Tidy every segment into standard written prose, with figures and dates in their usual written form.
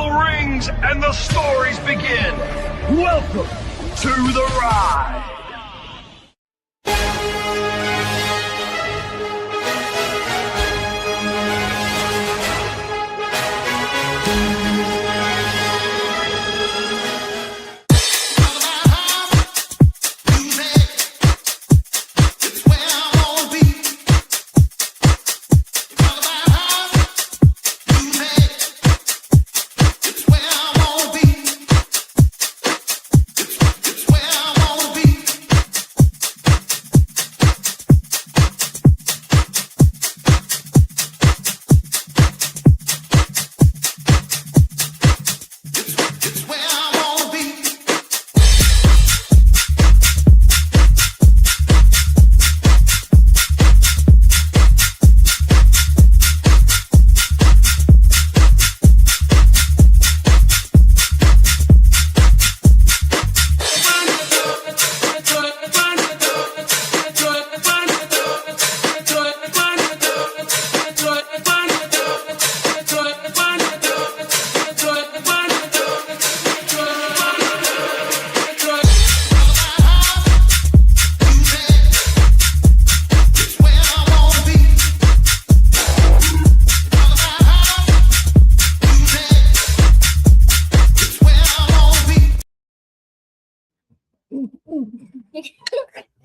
bell rings and the stories begin. Welcome to the ride.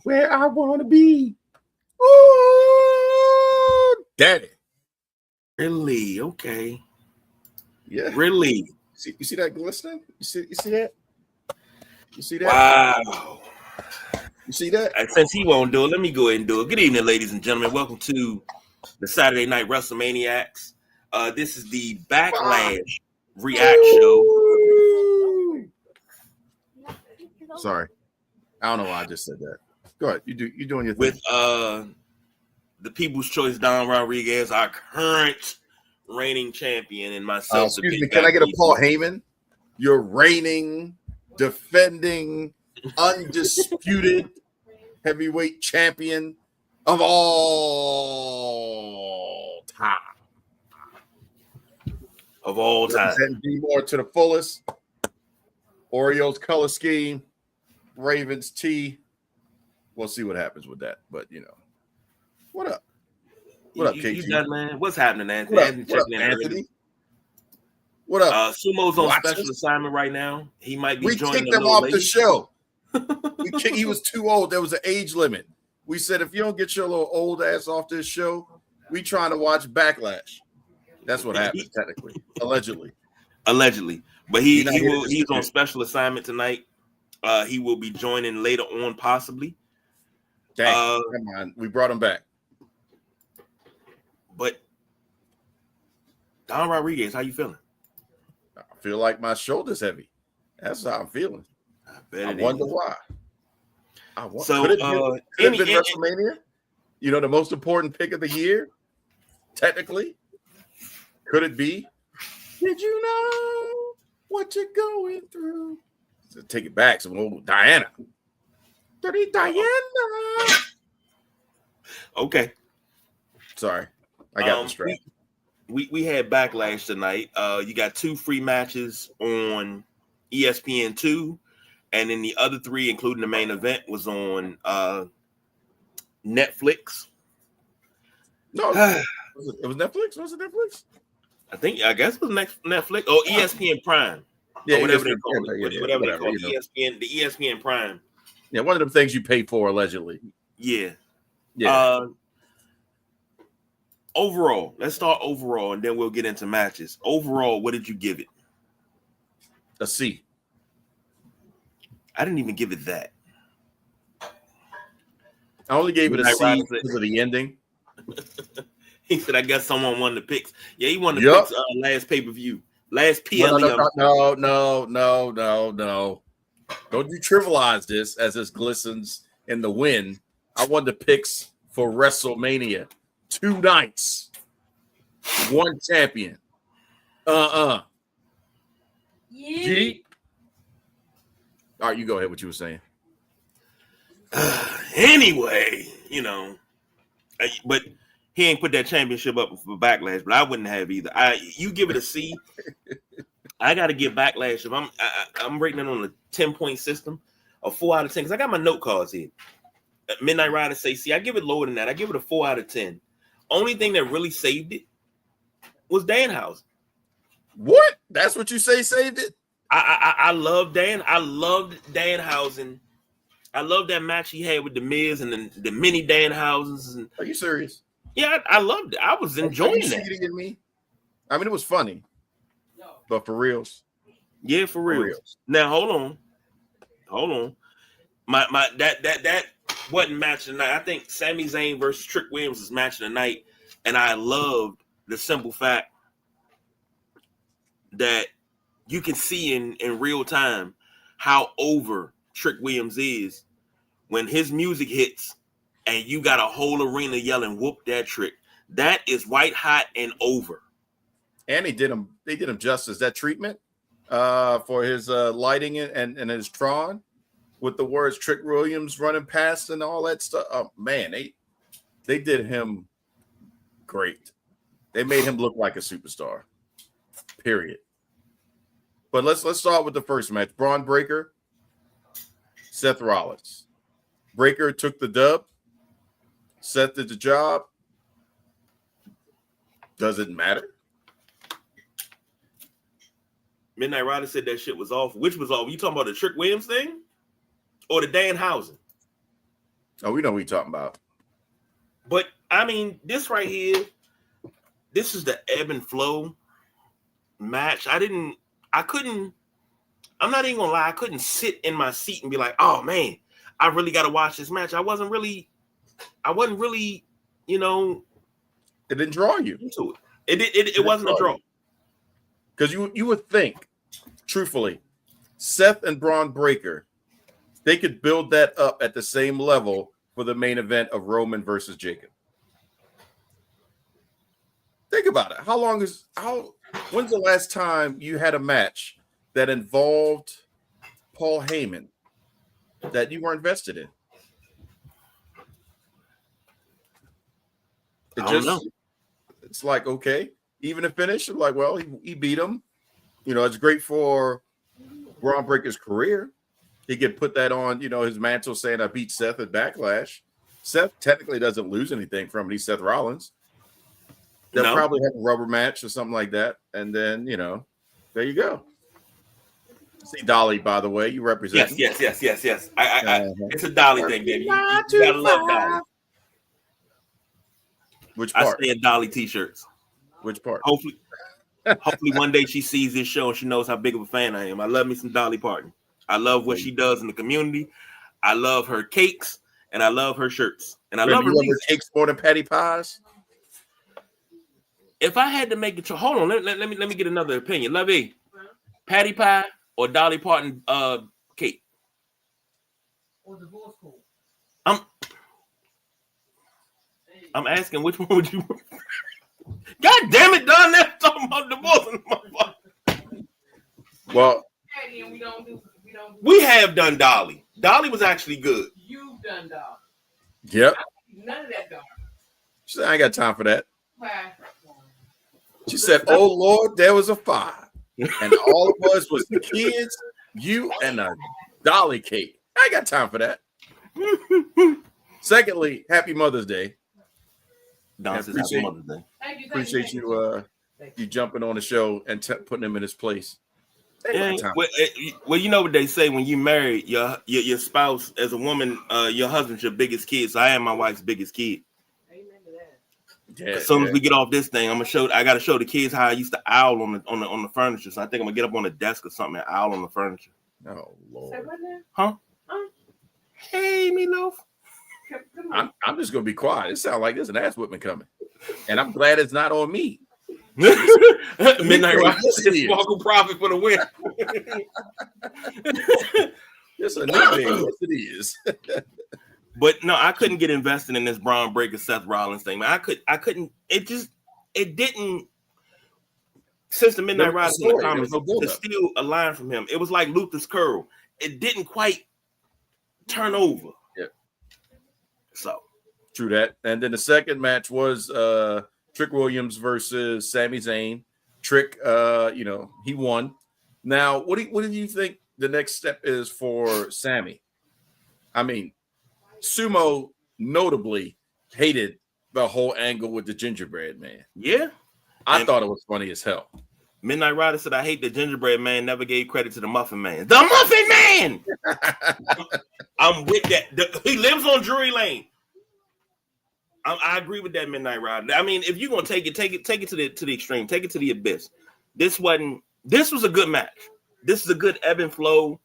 Where I want to be. Ooh, daddy. Really? Okay. Yeah. Really? You see that glistening? You see that? You see that? Wow. You see that? Since he won't do it, let me go ahead and do it. Good evening, ladies and gentlemen. Welcome to the Saturday Night Wrestlemaniacs. This is the Backlash React Show. Sorry. I don't know why I just said that. Go ahead. You're doing your thing. With the People's Choice Don Rodriguez, our current reigning champion, and myself. Excuse me, can I get a Paul Heyman? Your reigning, defending, undisputed heavyweight champion of all time. Of all time. And be more to the fullest. Orioles color scheme, Ravens T. We'll see what happens with that. But, what up? What up, KG? You done, man? What's happening, Anthony? What up, Anthony? What up? Sumo's on special assignment right now. He might be joining. We kicked him off the show. He was too old. There was an age limit. We said, if you don't get your little old ass off this show, we trying to watch Backlash. That's what happened, technically. Allegedly. But he's on special assignment tonight. He will be joining later on, possibly. Dang, come on. We brought him back. But Don Rodriguez, how you feeling? I feel like my shoulder's heavy. That's how I'm feeling. I wonder why. Could it have been WrestleMania? The most important pick of the year? Technically. Could it be? Did you know what you're going through? So take it back. Some old Diana. Dirty Diana. Okay. Sorry. I got distracted. We had Backlash tonight. You got 2 free matches on ESPN2, and then the other 3, including the main event, was on Netflix. No, it was Netflix. Was it Netflix? I guess it was Netflix or ESPN Prime. Yeah, whatever they call it. Whatever they call it. ESPN, the ESPN Prime. Yeah, one of them things you pay for allegedly. Yeah. Overall, let's start overall, and then we'll get into matches. Overall, what did you give it? A C. I didn't even give it that. I only gave it a C because of the ending. He said, I guess someone won the picks. Yeah, he won the picks last pay-per-view. Last PLE. No. Don't you trivialize this as this glistens in the wind. I won the picks for WrestleMania. 2 nights. 1 champion. Yeah. G. All right, you go ahead. What you were saying. Anyway, but he ain't put that championship up for Backlash, but I wouldn't have either. You give it a C. I got to give Backlash. If I'm rating it on a 10-point system, a 4 out of 10. Because I got my note cards here. Midnight Rider say, see, I give it lower than that. I give it a 4 out of 10. Only thing that really saved it was Danhausen. What? That's what you say saved it? I love Dan. I loved Danhausen. I love that match he had with the Miz and the mini Danhausens. Are you serious? Yeah, I loved it. I was enjoying that. Cheating at me? I mean, it was funny, but for reals. Yeah, for reals. Now hold on. My that wasn't match of the night. I think Sami Zayn versus Trick Williams was match of the night, and I loved the simple fact that you can see in real time how over Trick Williams is when his music hits and you got a whole arena yelling "whoop that trick." That is white hot and over. And they did him justice. That treatment for his lighting and his Tron with the words Trick Williams running past and all that stuff. Oh man, they did him great. They made him look like a superstar. Period. But let's start with the first match. Braun Breaker, Seth Rollins. Breaker took the dub. Seth did the job. Does it matter? Midnight Rider said that shit was off. Which was off? You talking about the Trick Williams thing? Or the Danhausen? Oh, we know what you're talking about. But, I mean, this right here, this is the ebb and flow match. I'm not even gonna lie, I couldn't sit in my seat and be like, oh man, I really gotta watch this match. I wasn't really, you know. It didn't draw you into it. It wasn't a draw. Because you would think, truthfully, Seth and Braun Breaker, they could build that up at the same level for the main event of Roman versus Jacob. Think about it. When's the last time you had a match that involved Paul Heyman that you were invested in? It's like, okay, even a finish, like, well, he beat him. You know, it's great for Braun Breaker's career. He could put that on, you know, his mantle saying, I beat Seth at Backlash. Seth technically doesn't lose anything from it. He's Seth Rollins. They'll probably have a rubber match or something like that. And then, you know, there you go. See Dolly, by the way. You represent. Yes. It's a Dolly thing, baby. You gotta love Dolly. Which part? I stay in Dolly t-shirts. Which part? Hopefully one day she sees this show and she knows how big of a fan I am. I love me some Dolly Parton. I love what she does in the community. I love her cakes and I love her shirts. And I love her cakes more than patty pies. If I had to make a choice, hold on, let me get another opinion. Lovey, patty pie or Dolly Parton cake? Or divorce call? I'm asking which one would you? God damn it, Don! That's talking about divorce. Well, we have done Dolly. Dolly was actually good. You've done Dolly. Yep. None of that Dolly. She said, I ain't got time for that. Why? She said, oh, Lord, there was a fire. And all it was the kids, you, and a Dolly cake. I ain't got time for that. Secondly, happy Mother's Day. Happy Mother's Day. Appreciate you jumping on the show and putting him in his place. Yeah, well, you know what they say when you marry your spouse as a woman, your husband's your biggest kid. So I am my wife's biggest kid. Yeah, as soon as we get off this thing, I gotta show the kids how I used to owl on the furniture. So I think I'm gonna get up on the desk or something and owl on the furniture. Oh Lord. Huh? Hey, Meatloaf. I'm just gonna be quiet. It sounds like there's an ass whipping coming. And I'm glad it's not on me. Midnight Rock Sparkle Profit for the win. It's a new thing. Yes, it is. But no, I couldn't get invested in this Braun Breaker Seth Rollins thing. Man, I couldn't. It didn't. Since the Midnight Riders in the comments, to steal a line from him, it was like Luther's curl. It didn't quite turn over. Yeah. So true that. And then the second match was Trick Williams versus Sami Zayn. Trick, he won. Now, what do you think the next step is for Sammy? I mean, Sumo notably hated the whole angle with the gingerbread man. Yeah. I thought it was funny as hell. Midnight Rider said, I hate the gingerbread man, never gave credit to the Muffin Man. The Muffin Man! I'm with that. He lives on Drury Lane. I agree with that, Midnight Rider. I mean, if you're gonna take it to the extreme, take it to the abyss. This was a good match. This is a good ebb and flow.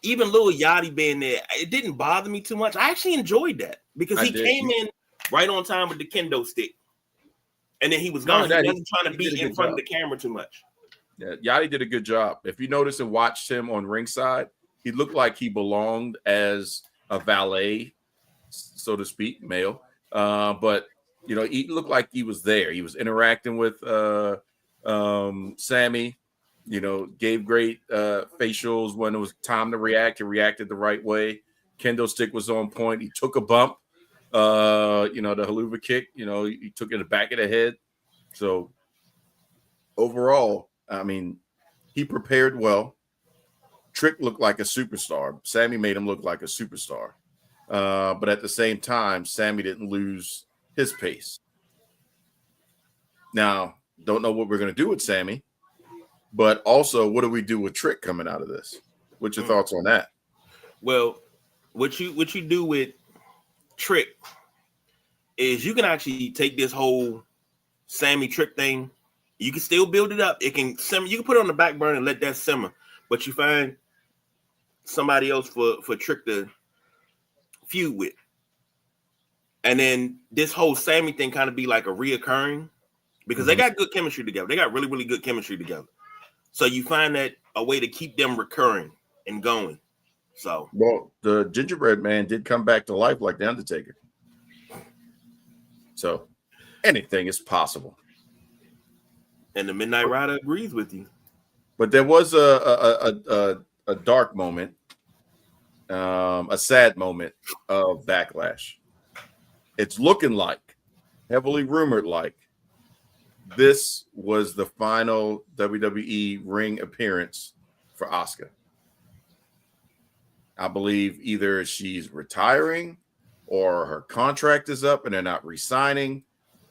Even Lil Yachty being there, it didn't bother me too much. I actually enjoyed that because he came in right on time with the kendo stick. And then he was gone. He wasn't trying to be in front of the camera too much. Yeah, Yachty did a good job. If you notice and watched him on ringside, he looked like he belonged as a valet, so to speak, male. But you know, he looked like he was there. He was interacting with Sammy. You know, gave great facials when it was time to react. He reacted the right way. Kendo stick was on point. He took a bump. You know, the haluva kick, you know, he took it in the back of the head. So overall, I mean, he prepared well. Trick looked like a superstar. Sammy made him look like a superstar. But at the same time, Sammy didn't lose his pace. Now, don't know what we're going to do with Sammy, but also what do we do with Trick coming out of this? What's your thoughts on that? Well, what you do with Trick is you can actually take this whole Sammy Trick thing. You can still build it up. It can simmer. You can put it on the back burner and let that simmer. But you find somebody else for Trick to feud with. And then this whole Sammy thing kind of be like a reoccurring because they got good chemistry together. They got really, really good chemistry together. So you find that a way to keep them recurring and going. So, well, the gingerbread man did come back to life like the Undertaker. So anything is possible. And the Midnight Rider agrees with you. But there was a dark moment, a sad moment of Backlash. It's looking like, heavily rumored like, this was the final WWE ring appearance for Asuka. I believe either she's retiring or her contract is up and they're not re-signing.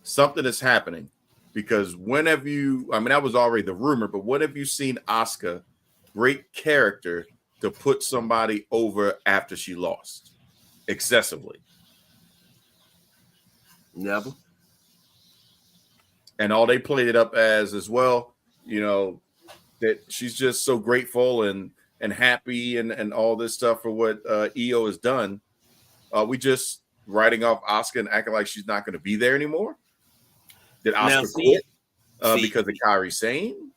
Something is happening because when have you, I mean, that was already the rumor, but when have you seen Asuka, great character, to put somebody over after she lost excessively? Never. And all they played it up as well, you know, that she's just so grateful and happy and all this stuff for what EO has done. We just writing off Asuka and acting like she's not going to be there anymore. Did Asuka quit because of Kairi Sane?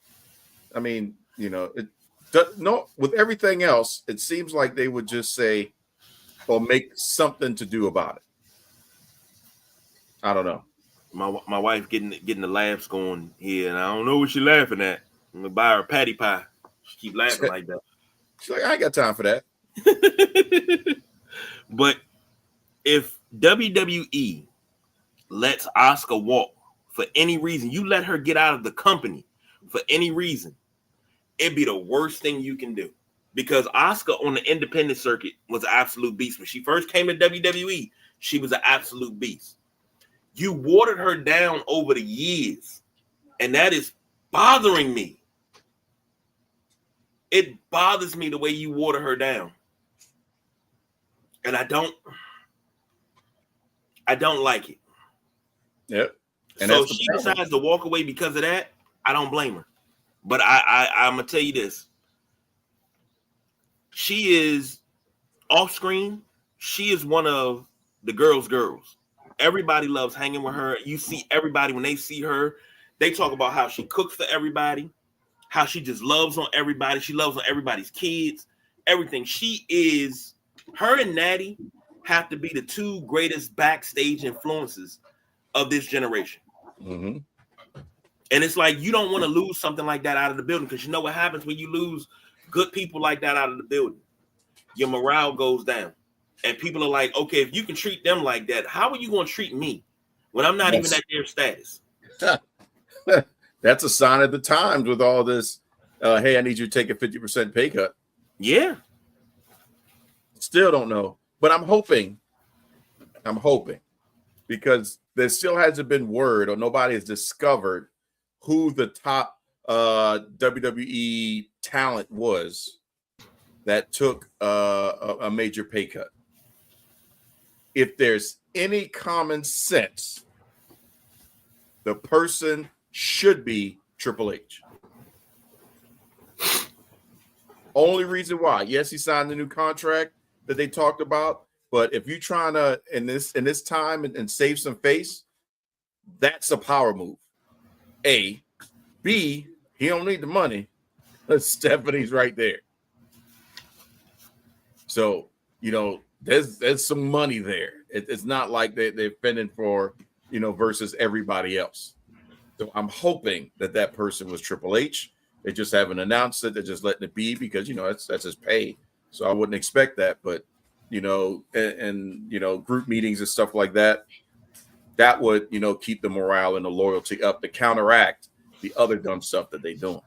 I mean, you know, no. With everything else, it seems like they would just say, "Well, make something to do about it." I don't know. My wife getting the laughs going here, and I don't know what she's laughing at. I'm gonna buy her patty pie. She keep laughing like that. She's like, I ain't got time for that. But if WWE lets Asuka walk for any reason, you let her get out of the company for any reason, it'd be the worst thing you can do. Because Asuka on the independent circuit was an absolute beast. When she first came to WWE, she was an absolute beast. You watered her down over the years, and that is bothering me. It bothers me the way you water her down. And I don't like it. Yep. And so she decides to walk away because of that. I don't blame her. But I'm going to tell you this. She is off screen. She is one of the girls. Everybody loves hanging with her. You see everybody when they see her, they talk about how she cooks for everybody, how she just loves on everybody. She loves on everybody's kids, everything. She is, her and Natty have to be the two greatest backstage influences of this generation. Mm-hmm. And it's like, you don't want to lose something like that out of the building, because you know what happens when you lose good people like that out of the building. Your morale goes down. And people are like, okay, if you can treat them like that, how are you going to treat me when I'm not even at their status? That's a sign of the times with all this hey, I need you to take a 50% pay cut. Yeah. Still don't know, but I'm hoping because there still hasn't been word or nobody has discovered who the top WWE talent was that took a major pay cut. If there's any common sense, the person should be Triple H. Only reason why, yes, he signed the new contract that they talked about, but if you're trying to in this time and save some face, that's a power move. A, B, he don't need the money. Stephanie's right there. So, there's some money there. It's not like they're fending for, versus everybody else. So I'm hoping that person was Triple H. They just haven't announced it. They're just letting it be because, that's his pay. So I wouldn't expect that. But, and group meetings and stuff like that, that would, keep the morale and the loyalty up to counteract the other dumb stuff that they're doing.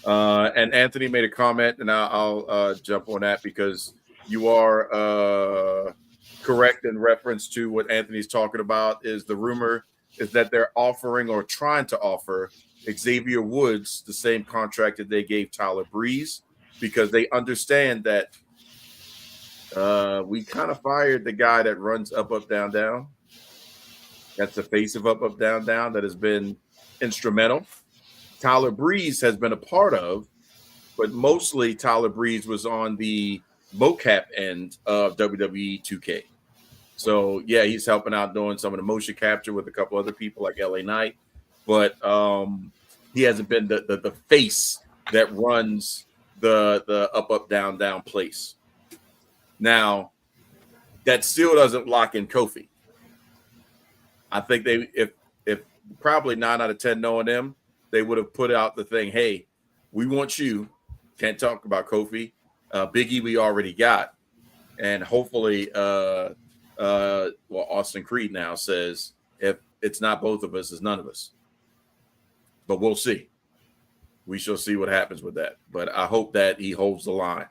And Anthony made a comment, and I'll jump on that because you are correct in reference to what Anthony's talking about. Is the rumor is that they're offering or trying to offer Xavier Woods the same contract that they gave Tyler Breeze because they understand that we kind of fired the guy that runs Up, Up, Down, Down. That's the face of Up, Up, Down, Down that has been instrumental. Tyler Breeze has been a part of, but mostly Tyler Breeze was on the mocap end of WWE 2K. So, yeah, he's helping out doing some of the motion capture with a couple other people like LA Knight, but he hasn't been the face that runs the Up, Up, Down, Down place. Now, that still doesn't lock in Kofi. I think if probably 9 out of 10 knowing them, they would have put out the thing, hey, we want you. Can't talk about Kofi. Biggie we already got. And hopefully, Austin Creed now says, if it's not both of us, it's none of us. But we'll see. We shall see what happens with that. But I hope that he holds the line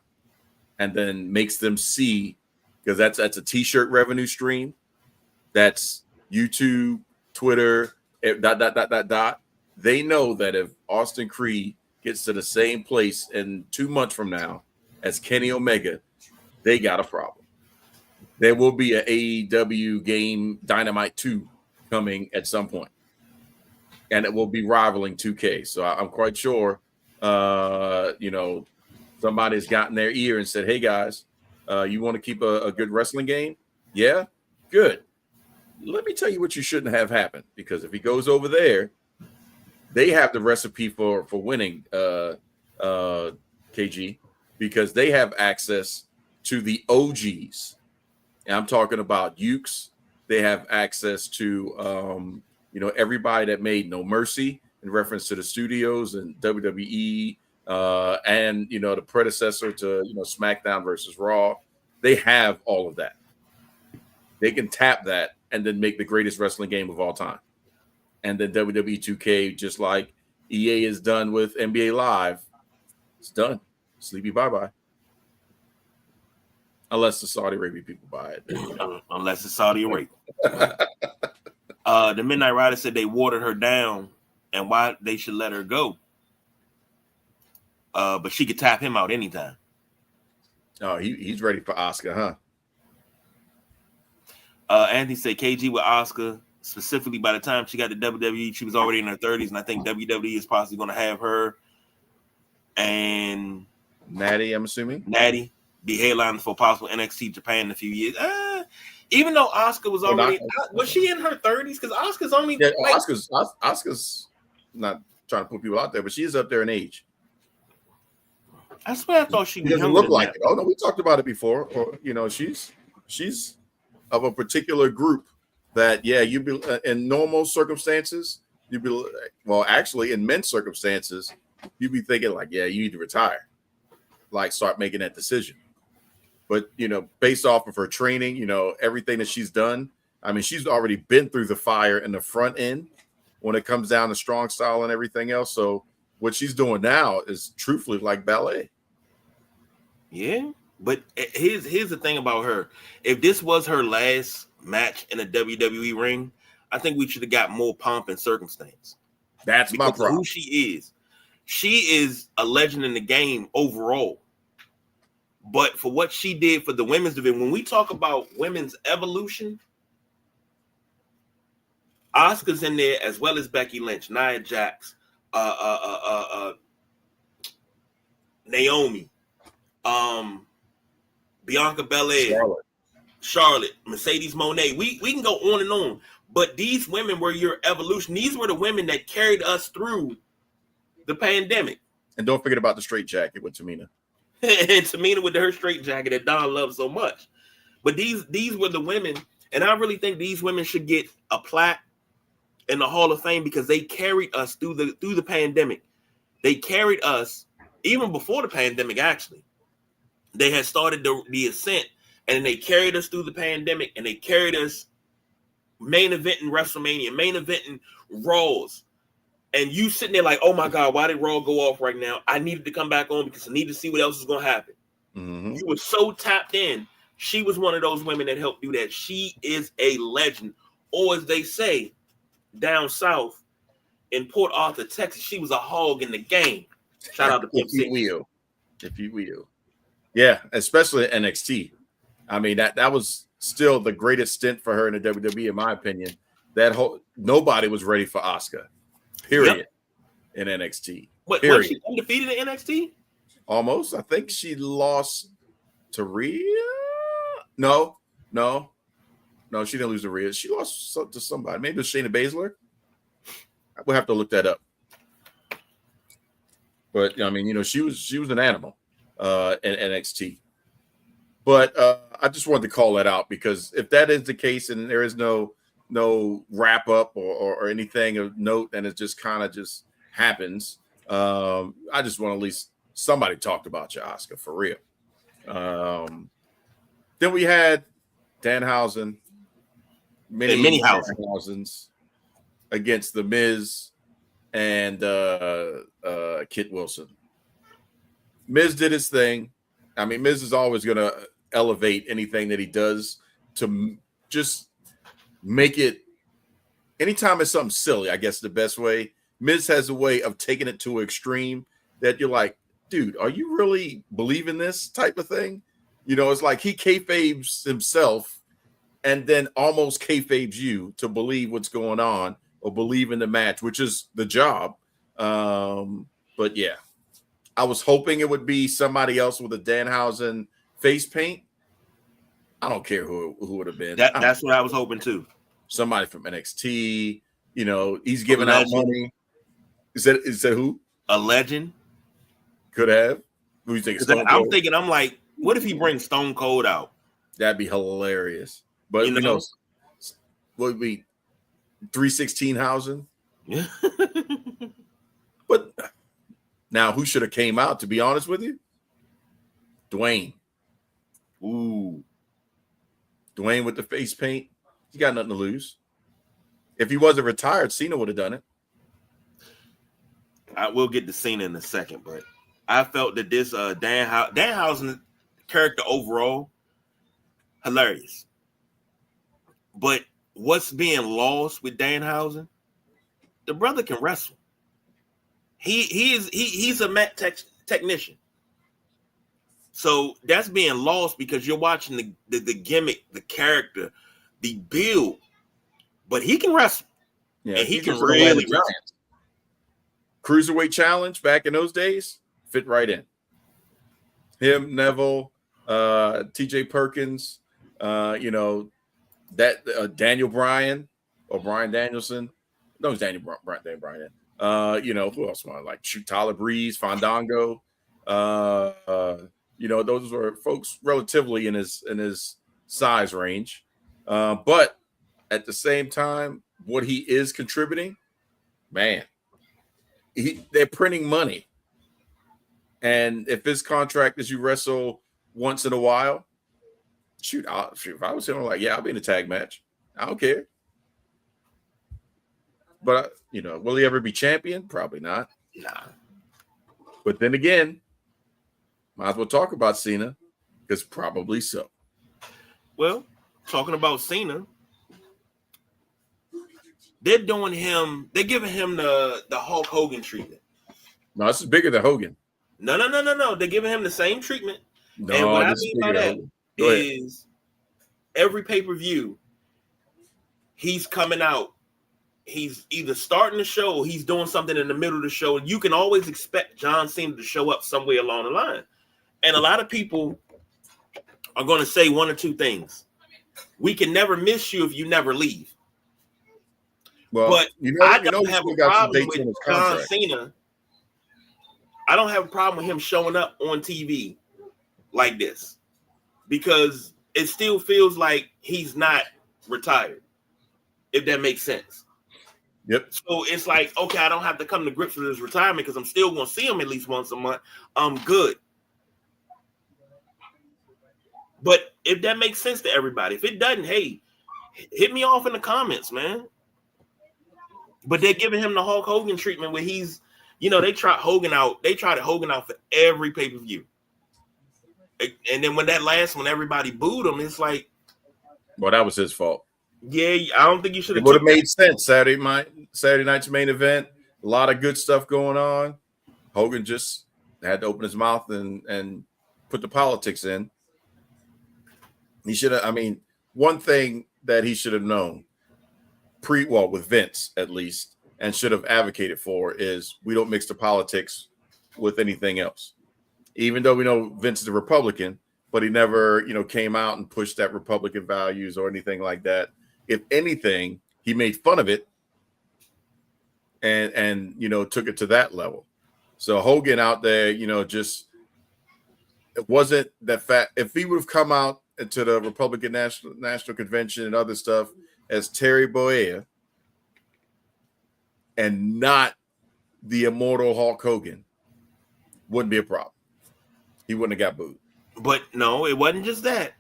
and then makes them see, because that's a T-shirt revenue stream. That's YouTube, Twitter, ... They know that if Austin Creed gets to the same place in 2 months from now as Kenny Omega, they got a problem. There will be an AEW game Dynamite 2 coming at some point, and it will be rivaling 2K. So I'm quite sure, somebody's gotten their ear and said, hey, guys, you want to keep a good wrestling game? Yeah, good. Let me tell you what you shouldn't have happen, because if he goes over there, they have the recipe for winning, KG, because they have access to the OGs. And I'm talking about Ukes. They have access to, everybody that made No Mercy in reference to the studios and WWE and, the predecessor to, SmackDown versus Raw. They have all of that. They can tap that and then make the greatest wrestling game of all time. And then WWE 2K, just like EA is done with NBA Live, it's done. Sleepy bye-bye. Unless the Saudi Arabia people buy it. Unless it's Saudi Arabia. The Midnight Rider said they watered her down and why they should let her go. But she could tap him out anytime. Oh, he's ready for Oscar, huh? Anthony said KG with Oscar. Specifically, by the time she got to WWE, she was already in her 30s, and I think WWE is possibly going to have her and Natty, I'm assuming. Natty be headlining for possible NXT Japan in a few years. Even though Oscar was already, was she in her 30s? Because Oscar's only Oscar's not trying to put people out there, but she is up there in age. I swear I thought she doesn't look like it. Oh no, we talked about it before. Or, she's of a particular group. That you be in normal circumstances, actually in men's circumstances, you'd be thinking like, you need to retire, like start making that decision. But based off of her training, everything that she's done, I mean, she's already been through the fire in the front end when it comes down to strong style and everything else. So what she's doing now is truthfully like ballet. Yeah, but here's the thing about her. If this was her last match in a WWE ring, I think we should have got more pomp and circumstance. That's my problem. Who she is. She is a legend in the game overall. But for what she did for the women's division, when we talk about women's evolution, Asuka's in there as well as Becky Lynch, Nia Jax, Naomi, Bianca Belair, Charlotte, Mercedes Moné. We can go on and on. But these women were your evolution. These were the women that carried us through the pandemic. And don't forget about the straight jacket with Tamina. And Tamina with her straight jacket that Don loves so much. But these were the women, and I really think these women should get a plaque in the Hall of Fame because they carried us through the pandemic. They carried us even before the pandemic, actually. They had started the ascent, and they carried us through the pandemic, and they carried us main event in WrestleMania, main event in Raws. And you sitting there like, oh my God, why did Raw go off right now? I needed to come back on because I needed to see what else is going to happen. Mm-hmm. You were so tapped in. She was one of those women that helped do that. She is a legend. Or as they say down south in Port Arthur, Texas, she was a hog in the game. Shout out to Pimp C. If you will. Yeah, especially at NXT. I mean, that was still the greatest stint for her in the WWE, in my opinion. Nobody was ready for Asuka. Period. Yep. In NXT. What, was she undefeated in NXT? Almost. I think she lost to Rhea. No, she didn't lose to Rhea. She lost to somebody. Maybe it was Shayna Baszler. We'll have to look that up. But I mean, she was an animal in NXT. But I just wanted to call that out because if that is the case and there is no wrap up or anything of note, and it just kind of just happens. I just want at least somebody talked about you, Asuka, for real. Then we had Danhausen, many Danhausens against the Miz and Kit Wilson. Miz did his thing. I mean, Miz is always going to elevate anything that he does to just make it. Anytime it's something silly, I guess the best way. Miz has a way of taking it to an extreme that you're like, dude, are you really believing this type of thing? It's like he kayfabes himself and then almost kayfabes you to believe what's going on or believe in the match, which is the job. But yeah, I was hoping it would be somebody else with a Danhausen face paint. I don't care who it would have been. That's what I was hoping too. Somebody from NXT. He's giving out money. Is that who? A legend. Could have. Who you think? I'm like, what if he brings Stone Cold out? That'd be hilarious. But what would be 316,000? Yeah. But now, who should have came out? To be honest with you, Dwayne. Ooh. Dwayne with the face paint. He got nothing to lose. If he wasn't retired, Cena would have done it. I will get to Cena in a second, but I felt that this Danhausen character overall, hilarious. But what's being lost with Danhausen? The brother can wrestle. He's a mat technician. So that's being lost because you're watching the gimmick, the character, the build, but he can wrestle. Yeah, and he can really wrestle. Cruiserweight challenge back in those days fit right in. Him, Neville, TJ Perkins, Daniel Bryan or Bryan Danielson. No, it's Daniel Bryan. Who else am I like? Shoot, Tyler Breeze, Fandango. Those were folks relatively in his size range. But at the same time, what he is contributing, man, they're printing money. And if his contract is you wrestle once in a while, shoot, if I was him, I'm like, yeah, I'll be in a tag match. I don't care. But, will he ever be champion? Probably not. Nah. But then again, might as well talk about Cena, because probably so. Well, talking about Cena, they're giving him the Hulk Hogan treatment. No, this is bigger than Hogan. No. They're giving him the same treatment. No, and what I mean by that is every pay-per-view, he's coming out. He's either starting the show or he's doing something in the middle of the show. And you can always expect John Cena to show up somewhere along the line. And a lot of people are going to say one or two things. We can never miss you if you never leave. Well, but I don't have a problem with John Cena. I don't have a problem with him showing up on TV like this because it still feels like he's not retired, if that makes sense. Yep. So it's like, okay, I don't have to come to grips with his retirement because I'm still going to see him at least once a month. I'm good. But if that makes sense to everybody, if it doesn't, hey, hit me off in the comments, man. But they're giving him the Hulk Hogan treatment where he's, they tried Hogan out. They tried Hogan out for every pay-per-view. And then when that last one, everybody booed him. It's like, well, that was his fault. Yeah, I don't think you should have. It would have made sense. Saturday night's main event. A lot of good stuff going on. Hogan just had to open his mouth and put the politics in. He should have. I mean, one thing that he should have known with Vince at least, and should have advocated for is we don't mix the politics with anything else. Even though we know Vince is a Republican, but he never, came out and pushed that Republican values or anything like that. If anything, he made fun of it and took it to that level. So Hogan out there, just it wasn't that fact. If he would have come out into the Republican National Convention and other stuff as Terry Bollea and not the immortal Hulk Hogan, wouldn't be a problem. He wouldn't have got booed. But no, it wasn't just that.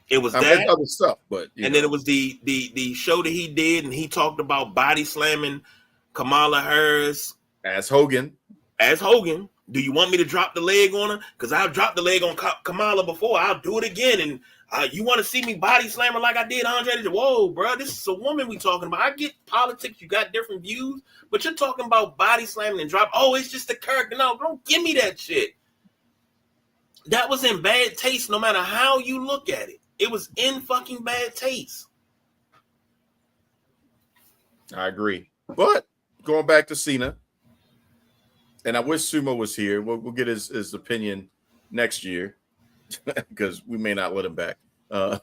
It was other stuff, but then it was the show that he did, and he talked about body slamming Kamala Harris as Hogan. Do you want me to drop the leg on her? Because I've dropped the leg on Kamala before. I'll do it again. And you want to see me body slam her like I did Andre? Whoa, bro, this is a woman we talking about. I get politics. You got different views, but you're talking about body slamming and drop. Oh, it's just a character. No, don't give me that shit. That was in bad taste no matter how you look at it. It was in fucking bad taste. I agree. But going back to Cena, and I wish Sumo was here. We'll get his opinion next year because we may not let him back. No,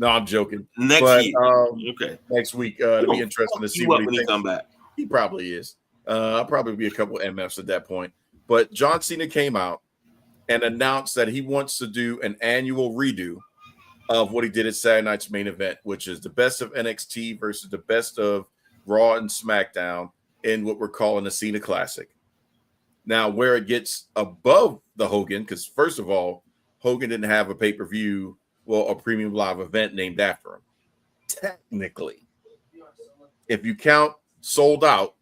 I'm joking. Next week, it'll be interesting to see what he thinks. Come back. He probably is. I'll probably be a couple MFs at that point. But John Cena came out and announced that he wants to do an annual redo of what he did at Saturday night's main event, which is the best of NXT versus the best of Raw and SmackDown in what we're calling the Cena Classic. Now, where it gets above the Hogan, because first of all, Hogan didn't have a pay-per-view, a premium live event named after him. Technically, if you count Sold Out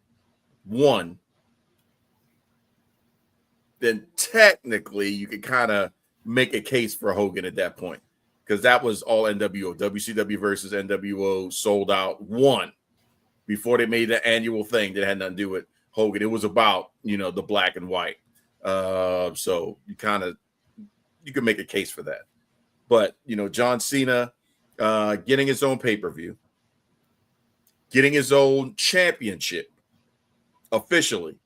1, then technically you can kind of make a case for Hogan at that point, because that was all NWO, WCW versus NWO Sold Out 1 before they made the annual thing that had nothing to do with Hogan. It was about, the black and white. So you can make a case for that. But, John Cena getting his own pay-per-view, getting his own championship officially.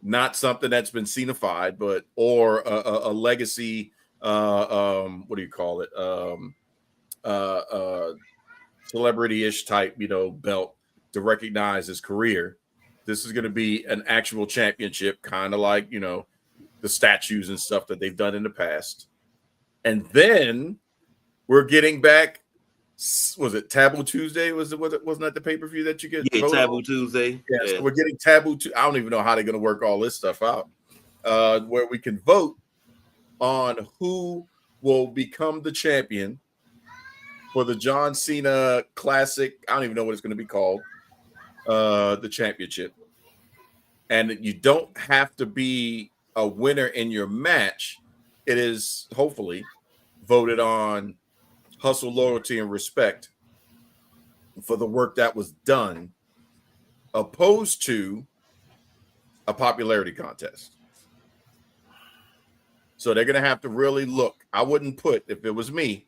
Not something that's been Cena-fied, or a legacy. What do you call it? Celebrity-ish type, belt to recognize his career. This is going to be an actual championship, kind of like the statues and stuff that they've done in the past. And then we're getting back. Was it Taboo Tuesday? Wasn't that the pay-per-view that you get? Yeah, Taboo Tuesday. Yeah, so we're getting Taboo. I don't even know how they're going to work all this stuff out. Where we can vote on who will become the champion for the John Cena Classic. I don't even know what it's going to be called. The championship. and you don't have to be a winner in your match. It is hopefully voted on hustle, loyalty, and respect for the work that was done, opposed to a popularity contest. So they're going to have to really look. I wouldn't put, if it was me,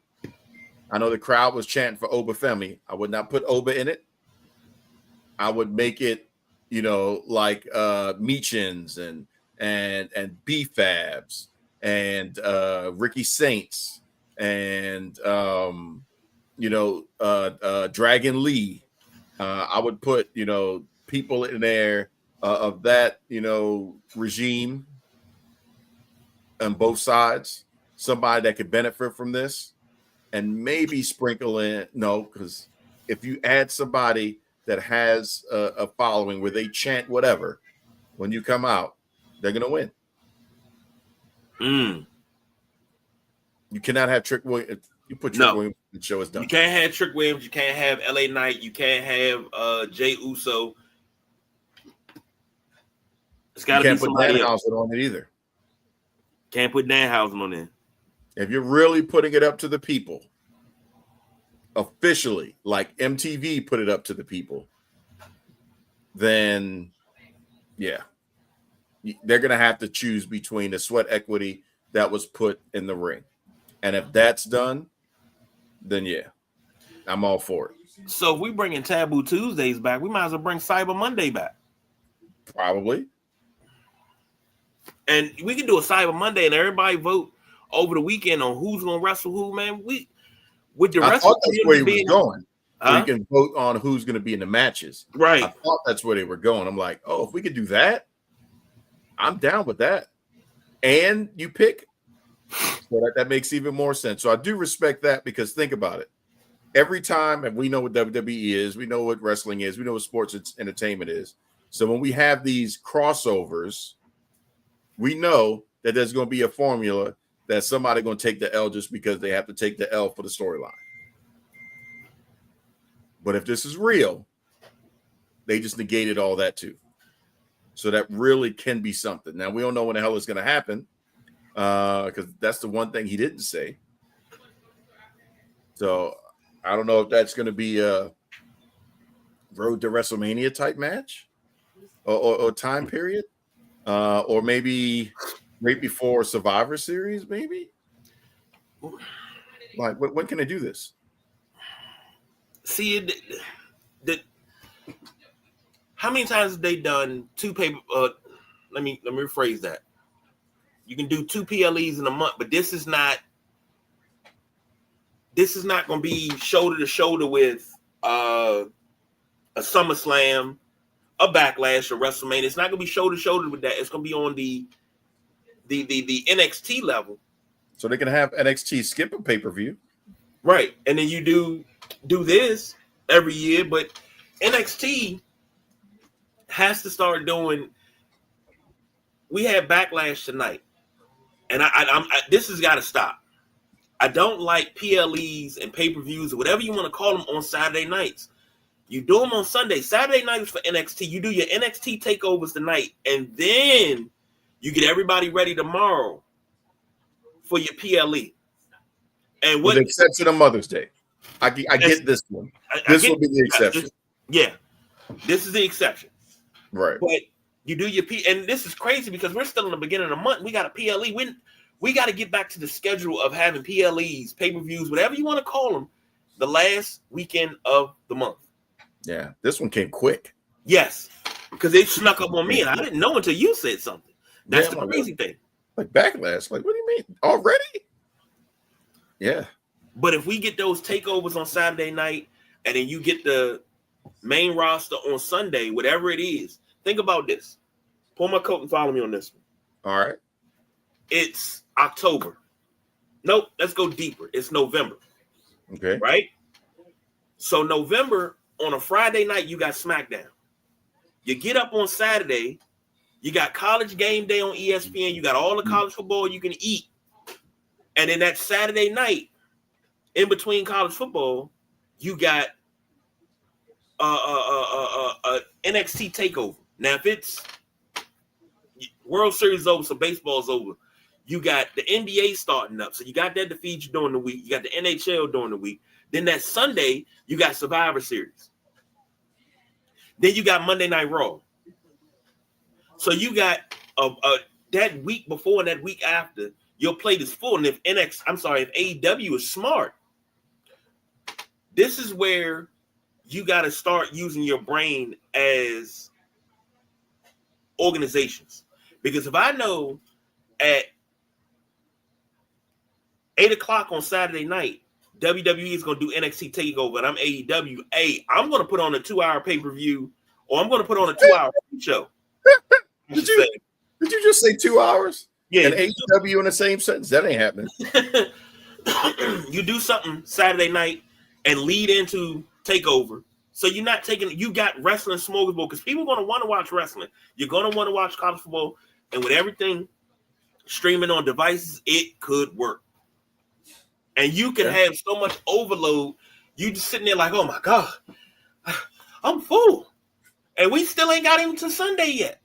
I know the crowd was chanting for Oba Femi. I would not put Oba in it. I would make it, like Meechins and B-Fabs and Ricky Saints and Dragon Lee. I would put people in there of that regime on both sides, somebody that could benefit from this, and maybe sprinkle in because if you add somebody that has a following where they chant whatever, when you come out, they're gonna win. You cannot have Trick Williams. You put Trick Williams in the show, is done. You can't have Trick Williams. You can't have LA Knight. You can't have Jay Uso. It's got to be somebody else on it either. Can't put Danhausen on there. If you're really putting it up to the people, officially, like MTV put it up to the people, then yeah, they're going to have to choose between the sweat equity that was put in the ring. And if that's done, then yeah, I'm all for it. So if we bring in Taboo Tuesdays back, we might as well bring Cyber Monday back. Probably. And we can do a Cyber Monday and everybody vote over the weekend on who's going to wrestle who, man. With the rest of that's where he was going. So you can vote on who's going to be in the matches. Right. I thought that's where they were going. I'm like, oh, if we could do that, I'm down with that. And you pick. So that makes even more sense. So I do respect that, because think about it. Every time, and we know what WWE is, we know what wrestling is, we know what sports entertainment is. So when we have these crossovers, we know that there's going to be a formula that somebody going to take the L just because they have to take the L for the storyline. But if this is real, they just negated all that too. So that really can be something. Now, we don't know when the hell it's going to happen, because that's the one thing he didn't say. So I don't know if that's going to be a Road to WrestleMania type match or time period, or maybe right before Survivor Series, maybe. Like, when can they do this? See, how many times have they done two paper? Let me rephrase that. You can do two PLEs in a month, but this is not going to be shoulder to shoulder with a SummerSlam, a Backlash, or WrestleMania. It's not going to be shoulder to shoulder with that. It's going to be on the NXT level. So they can have NXT skip a pay-per-view. Right. And then you do this every year, but NXT has to start doing. We had Backlash tonight, and this has got to stop. I don't like PLEs and pay-per-views or whatever you want to call them on Saturday nights. You do them on Sunday. Saturday night is for NXT. You do your NXT takeovers tonight, and then you get everybody ready tomorrow for your PLE. And with the exception of Mother's Day. I get this one. This will be the exception. This is the exception. Right. But you do your and this is crazy because we're still in the beginning of the month. We got a PLE. We got to get back to the schedule of having PLEs, pay-per-views, whatever you want to call them, the last weekend of the month. Yeah, this one came quick. Yes, because it snuck up on me, and I didn't know until you said something. That's the crazy thing. Like Backlash. Like, what do you mean? Already? Yeah. But if we get those takeovers on Saturday night, and then you get the main roster on Sunday, whatever it is, think about this. Pull my coat and follow me on this one. All right. It's October. Nope, let's go deeper. It's November. Okay. Right? So November, on a Friday night, you got SmackDown. You get up on Saturday, you got College Game Day on ESPN, you got all the college football you can eat. And then that Saturday night, in between college football, you got NXT takeover. Now, if it's World Series is over, so baseball's over. You got the NBA starting up, so you got that to feed you during the week. You got the NHL during the week. Then that Sunday, you got Survivor Series. Then you got Monday Night Raw. So you got that week before and that week after, your plate is full. And if AEW is smart, this is where you got to start using your brain as organizations. Because if I know at 8:00 on Saturday night, WWE is going to do NXT TakeOver, and I'm AEW, I'm going to put on a 2-hour pay-per-view, or I'm going to put on a 2-hour show. Did you just say 2 hours? Yeah. And AEW in the same sentence? That ain't happening. You do something Saturday night and lead into TakeOver. So you're not taking, you got wrestling smorgasbord because people are going to want to watch wrestling. You're going to want to watch college football. And with everything streaming on devices, it could work. And you can have so much overload. You just sitting there like, oh my God, I'm full. And we still ain't got even to Sunday yet.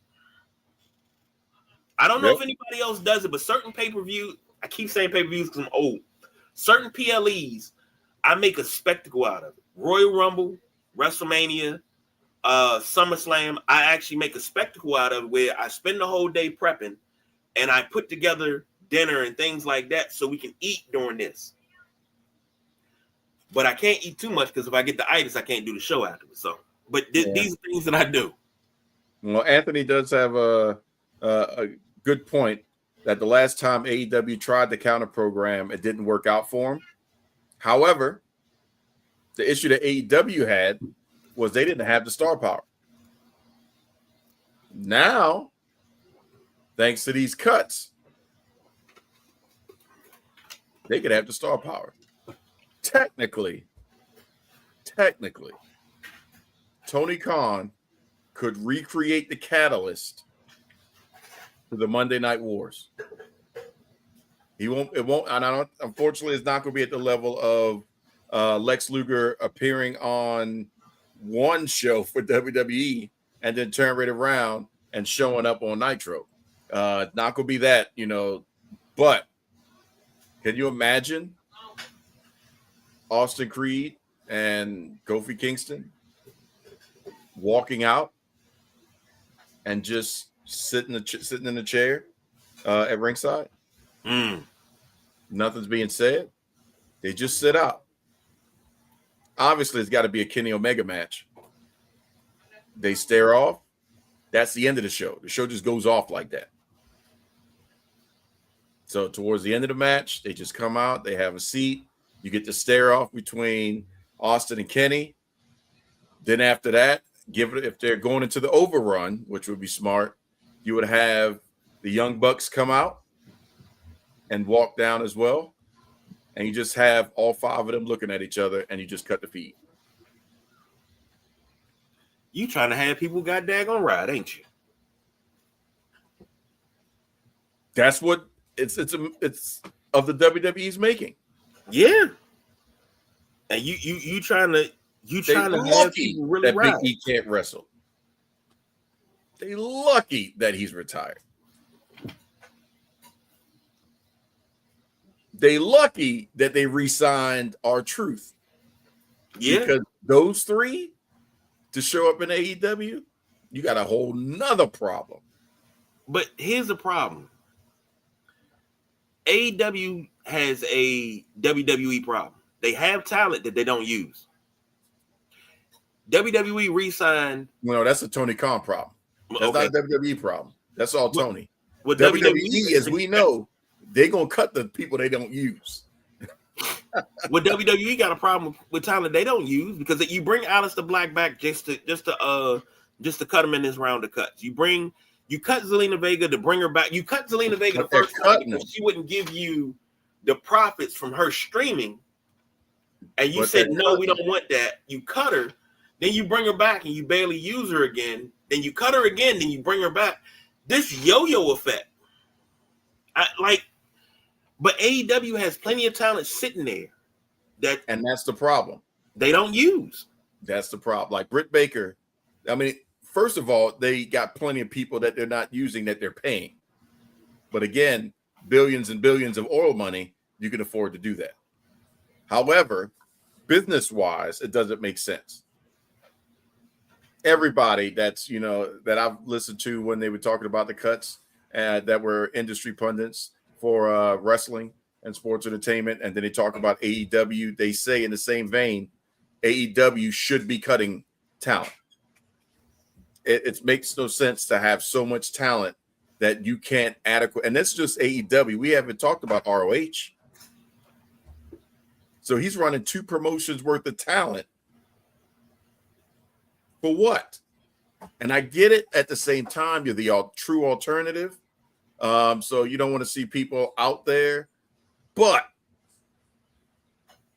I don't know if anybody else does it, but certain pay-per-views, I keep saying pay-per-views because I'm old. Certain PLEs, I make a spectacle out of it. Royal Rumble, WrestleMania, SummerSlam, I actually make a spectacle out of it where I spend the whole day prepping and I put together dinner and things like that so we can eat during this. But I can't eat too much because if I get the itis, I can't do the show afterwards. So, but these are things that I do. Well, Anthony does have a good point that the last time AEW tried the counter program, it didn't work out for him. However, the issue that AEW had was they didn't have the star power. Now, thanks to these cuts, they could have the star power. Technically, Tony Khan could recreate the catalyst for the Monday Night Wars. Unfortunately, it's not going to be at the level of Lex Luger appearing on one show for WWE and then turn right around and showing up on Nitro. Not going to be that, but can you imagine Austin Creed and Kofi Kingston walking out and just sitting in the chair at ringside? Nothing's being said. They just sit out. Obviously, it's got to be a Kenny Omega match. They stare off. That's the end of the show. The show just goes off like that. So towards the end of the match, they just come out. They have a seat. You get the stare off between Austin and Kenny. Then after that, if they're going into the overrun, which would be smart, you would have the Young Bucks come out and walk down as well. And you just have all 5 of them looking at each other and you just cut the feed. You trying to have people got daggone right, ain't you? That's what it's of the WWE's making. Yeah. And you trying to have people really that right. Big E can't wrestle. They lucky that he's retired. They lucky that they re-signed R-Truth. Yeah. Because those 3 to show up in AEW, you got a whole nother problem. But here's the problem. AEW has a WWE problem. They have talent that they don't use. WWE re-signed. No, that's a Tony Khan problem. That's not a WWE problem. That's all Tony. What WWE, as we know, they're going to cut the people they don't use. Well, WWE got a problem with talent they don't use because you bring Aleister Black back just to cut him in this round of cuts. You cut Zelina Vega to bring her back. You cut Zelina Vega the first time because she wouldn't give you the profits from her streaming. And you said, no, we don't want that. You cut her. Then you bring her back and you barely use her again. Then you cut her again. Then you bring her back. This yo-yo effect. But AEW has plenty of talent sitting there. And that's the problem. They don't use. That's the problem. Like Britt Baker. I mean, first of all, they got plenty of people that they're not using that they're paying. But again, billions and billions of oil money, you can afford to do that. However, business-wise, it doesn't make sense. Everybody that's, that I've listened to when they were talking about the cuts that were industry pundits for wrestling and sports entertainment, and then they talk about AEW, they say in the same vein, AEW should be cutting talent. It makes no sense to have so much talent that you can't adequate. And that's just AEW. We haven't talked about ROH. So he's running 2 promotions worth of talent. For what? And I get it. At the same time, you're the true alternative. So you don't want to see people out there. But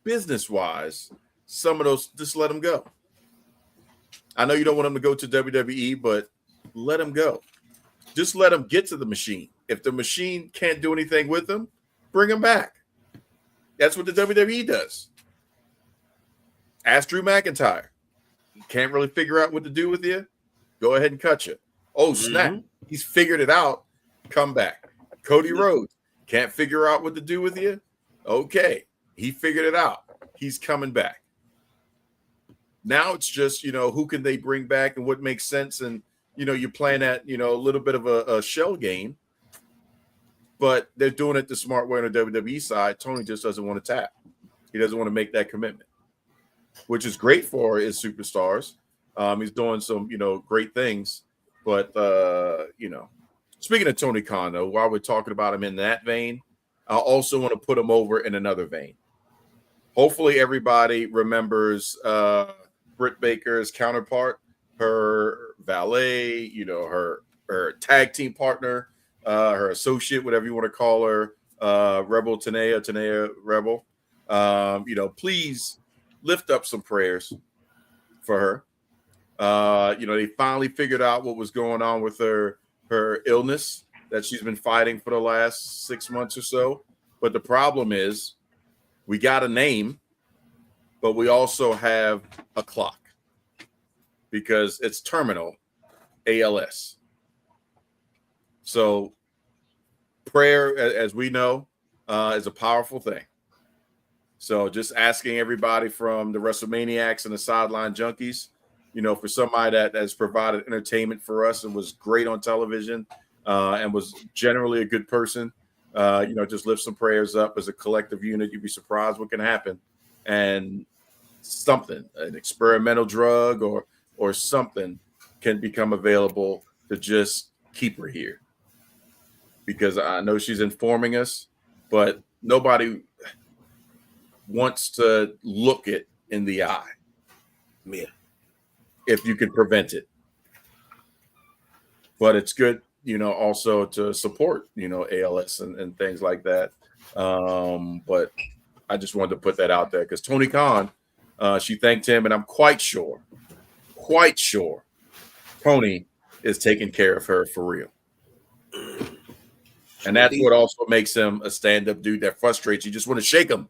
business-wise, some of those, just let them go. I know you don't want them to go to WWE, but let them go. Just let them get to the machine. If the machine can't do anything with them, bring them back. That's what the WWE does. Ask Drew McIntyre. You can't really figure out what to do with you? Go ahead and cut you. Oh, snap. He's figured it out. Come back. Cody Rhodes. Can't figure out what to do with you? Okay. He figured it out. He's coming back. Now it's just, who can they bring back and what makes sense? And, you're playing at, a little bit of a shell game. But they're doing it the smart way on the WWE side. Tony just doesn't want to tap. He doesn't want to make that commitment, which is great for his superstars. He's doing some, great things. But, speaking of Tony Khan, though, while we're talking about him in that vein, I also want to put him over in another vein. Hopefully everybody remembers Britt Baker's counterpart, her valet, her tag team partner, her associate, whatever you want to call her, Rebel Tanea Rebel. Please lift up some prayers for her. They finally figured out what was going on with her illness that she's been fighting for the last 6 months or so. But the problem is we got a name, but we also have a clock because it's terminal ALS. So prayer, as we know, is a powerful thing. So just asking everybody from the Wrestlemaniacs and the Sideline Junkies, for somebody that has provided entertainment for us and was great on television and was generally a good person, just lift some prayers up as a collective unit. You'd be surprised what can happen. And something, an experimental drug or something can become available to just keep her here. Because I know she's informing us, but nobody wants to look it in the eye. Yeah. If you can prevent it. But it's good, also to support, ALS and things like that. But I just wanted to put that out there because Tony Khan, she thanked him, and I'm quite sure Tony is taking care of her for real. And that's what also makes him a stand-up dude that frustrates you. Just want to shake him.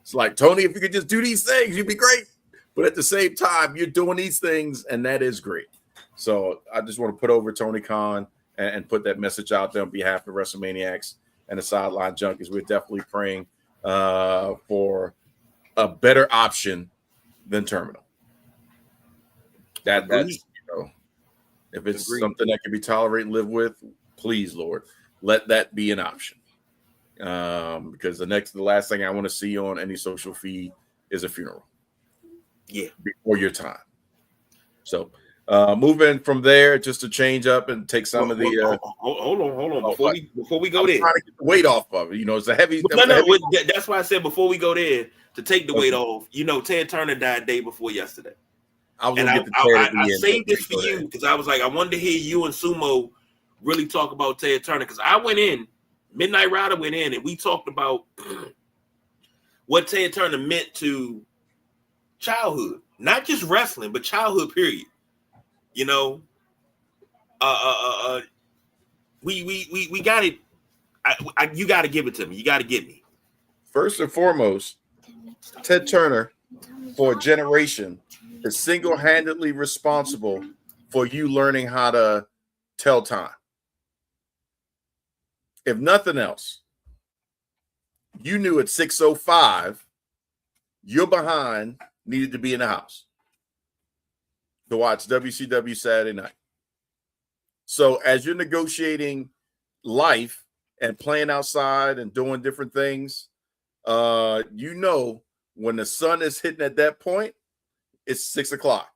It's like, Tony, if you could just do these things, you'd be great. But at the same time, you're doing these things, and that is great. So I just want to put over Tony Khan and put that message out there on behalf of WrestleManiacs and the Sideline Junkies. We're definitely praying for a better option than terminal. That's if it's something that can be tolerated and live with, please, Lord, let that be an option. Because the last thing I want to see on any social feed is a funeral. Yeah, before your time. So moving from there, just to change up and take some of the. Hold on. Before we go there, trying to get the weight off of it. It's a heavy. That's why I said before we go there to take the weight off. Ted Turner died day before yesterday. I saved this for you because I was like, I wanted to hear you and Sumo really talk about Ted Turner because I went in, Midnight Rider went in, and we talked about what Ted Turner meant to childhood, not just wrestling, but childhood. Period. We got it. You got to give it to me. You got to get me. First and foremost, Ted Turner, for a generation, is single-handedly responsible for you learning how to tell time. If nothing else, you knew at 6:05 your behind needed to be in the house to watch WCW Saturday night. So as you're negotiating life and playing outside and doing different things, you know when the sun is hitting at that point, it's 6 o'clock.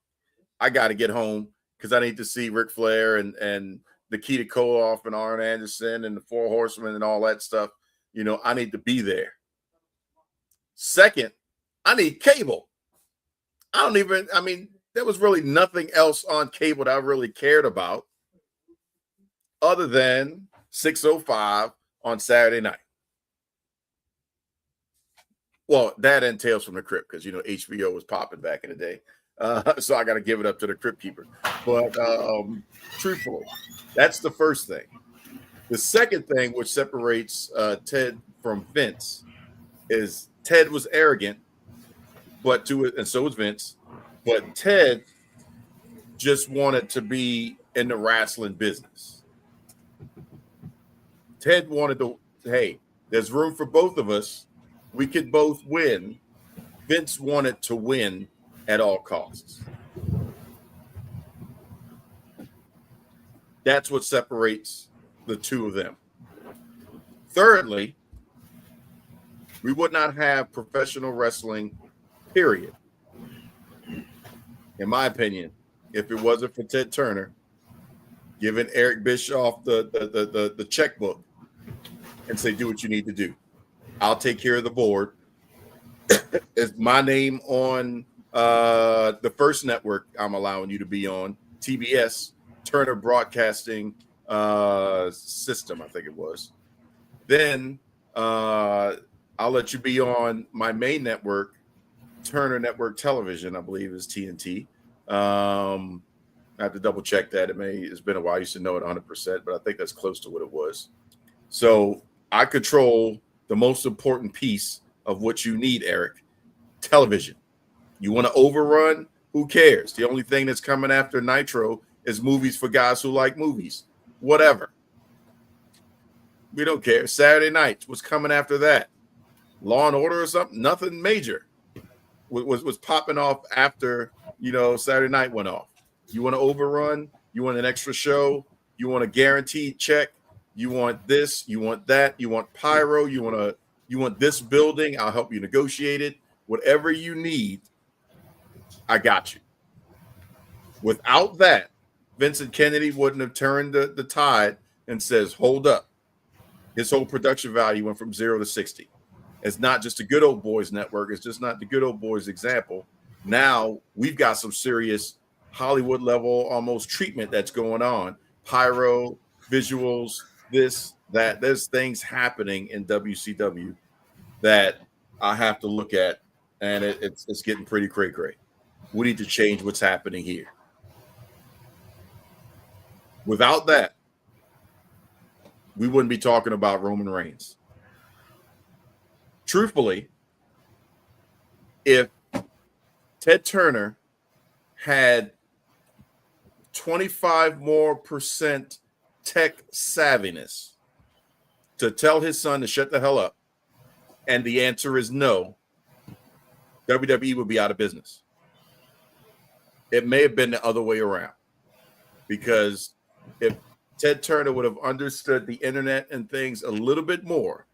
I got to get home because I need to see Ric Flair and Nikita Koloff and Arn Anderson and the Four Horsemen and all that stuff. You know, I need to be there. Second, I need cable. There was really nothing else on cable that I really cared about other than 6:05 on Saturday night. Well, that and Tales from the Crypt because, you know, HBO was popping back in the day. So I got to give it up to the Crypt Keeper. But truthfully, that's the first thing. The second thing which separates Ted from Vince is Ted was arrogant, and so was Vince. But Ted just wanted to be in the wrestling business. Ted wanted to, hey, there's room for both of us. We could both win. Vince wanted to win at all costs. That's what separates the two of them. Thirdly, we would not have professional wrestling, period. In my opinion, if it wasn't for Ted Turner giving Eric Bischoff the checkbook and say, do what you need to do. I'll take care of the board. It's my name on the first network I'm allowing you to be on, TBS, Turner Broadcasting System, I think it was. Then I'll let you be on my main network, Turner Network Television, I believe is TNT. I have to double check that. It's been a while. I used to know it 100%, but I think that's close to what it was. So I control the most important piece of what you need, Eric, television. You want to overrun? Who cares? The only thing that's coming after Nitro is movies for guys who like movies. Whatever. We don't care. Saturday night, what's coming after that? Law and Order or something? Nothing major was popping off after, Saturday night went off. You want to overrun? You want an extra show? You want a guaranteed check? You want this? You want that? You want pyro? You want this building? I'll help you negotiate it. Whatever you need, I got you. Without that, Vincent Kennedy wouldn't have turned the tide and says, hold up. His whole production value went from 0 to 60. It's not just a good old boys network. It's just not the good old boys example. Now we've got some serious Hollywood level almost treatment that's going on. Pyro, visuals, this, that. There's things happening in WCW that I have to look at, and it's getting pretty cray-cray. We need to change what's happening here. Without that, we wouldn't be talking about Roman Reigns. Truthfully, if Ted Turner had 25% more tech savviness to tell his son to shut the hell up, and the answer is no, WWE would be out of business. It may have been the other way around, because if Ted Turner would have understood the internet and things a little bit more,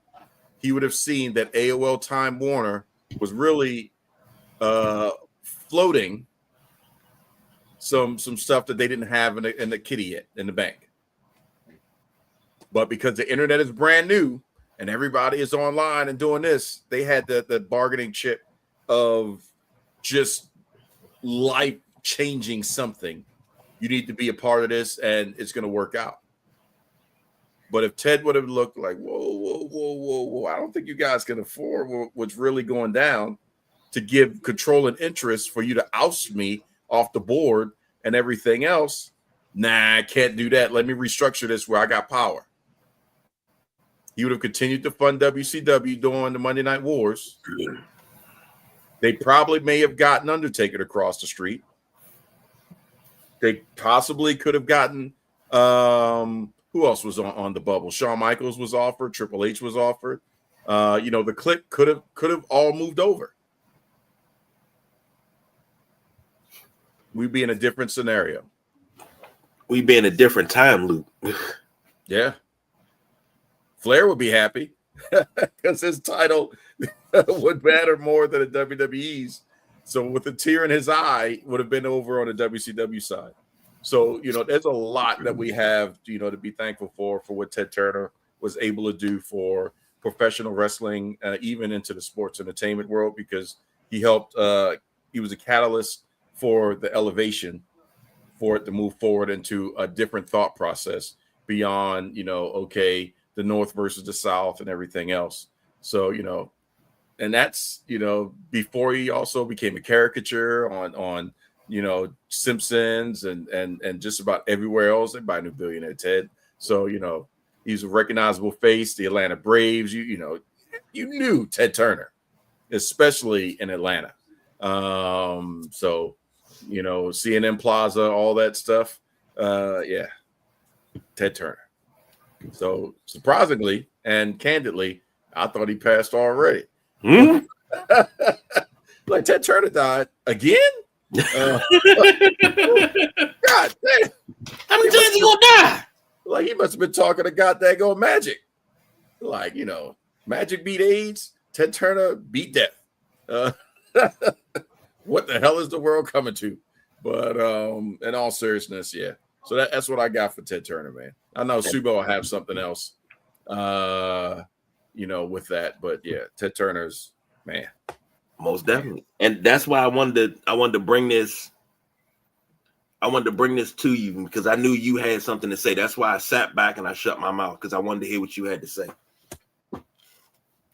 he would have seen that AOL Time Warner was really floating some stuff that they didn't have in the kitty yet in the bank. But because the internet is brand new and everybody is online and doing this, they had the bargaining chip of just life changing something. You need to be a part of this, and it's going to work out. But if Ted would have looked like, whoa, I don't think you guys can afford what's really going down to give control and interest for you to oust me off the board and everything else. Nah, I can't do that. Let me restructure this where I got power. He would have continued to fund WCW during the Monday Night Wars. They probably may have gotten Undertaker to cross the street. They possibly could have gotten who else was on the bubble? Shawn Michaels was offered, Triple H was offered. The Click could have all moved over. We'd be in a different scenario. We'd be in a different time loop. Yeah. Flair would be happy because his title would matter more than a WWE's. So with a tear in his eye, would have been over on the WCW side. So, there's a lot that we have, to be thankful for what Ted Turner was able to do for professional wrestling, even into the sports entertainment world, because he helped, he was a catalyst for the elevation for it to move forward into a different thought process beyond, the North versus the South and everything else. So, and that's, before he also became a caricature on Simpsons and just about everywhere else. Everybody knew Billionaire Ted. So, he's a recognizable face. The Atlanta Braves, you knew Ted Turner, especially in Atlanta. So, CNN Plaza, all that stuff. Yeah, Ted Turner. So surprisingly and candidly, I thought he passed already. Like Ted Turner died again? God damn. How many times he gonna die? Like he must have been talking to goddamn Magic. Like, Magic beat AIDS, Ted Turner beat death. What the hell is the world coming to? But in all seriousness, yeah. So that's what I got for Ted Turner, man. I know Subo will have something else, with that. But yeah, Ted Turner's, man. Most definitely. And that's why I wanted to bring this. I wanted to bring this to you because I knew you had something to say. That's why I sat back and I shut my mouth because I wanted to hear what you had to say.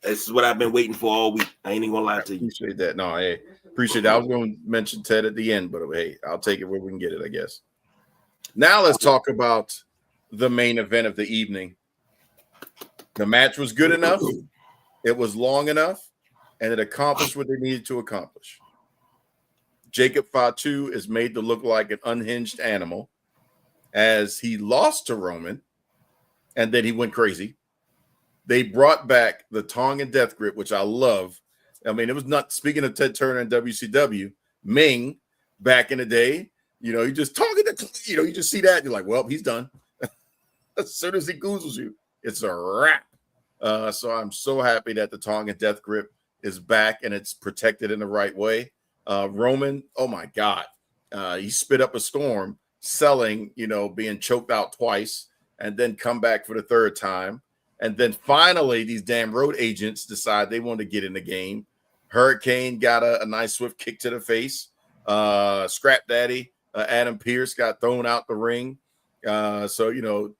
This is what I've been waiting for all week. I ain't even gonna lie to you. Appreciate that. No, hey, appreciate that. I was going to mention Ted at the end, but hey, I'll take it where we can get it, I guess. Now let's talk about the main event of the evening. The match was good enough. It was long enough, and it accomplished what they needed to accomplish. Jacob Fatu is made to look like an unhinged animal as he lost to Roman, and then he went crazy. They brought back the Tongan Death Grip, which I love. I mean, it was not, speaking of Ted Turner and WCW, Ming back in the day, you just talking to, you just see that, and you're like, well, he's done. As soon as he goozles you, it's a wrap. So I'm so happy that the Tongan Death Grip is back and it's protected in the right way. Roman, oh my God, he spit up a storm selling, being choked out twice and then come back for the third time. And then finally, these damn road agents decide they want to get in the game. Hurricane got a nice swift kick to the face. Scrap Daddy, Adam Pearce got thrown out the ring. So,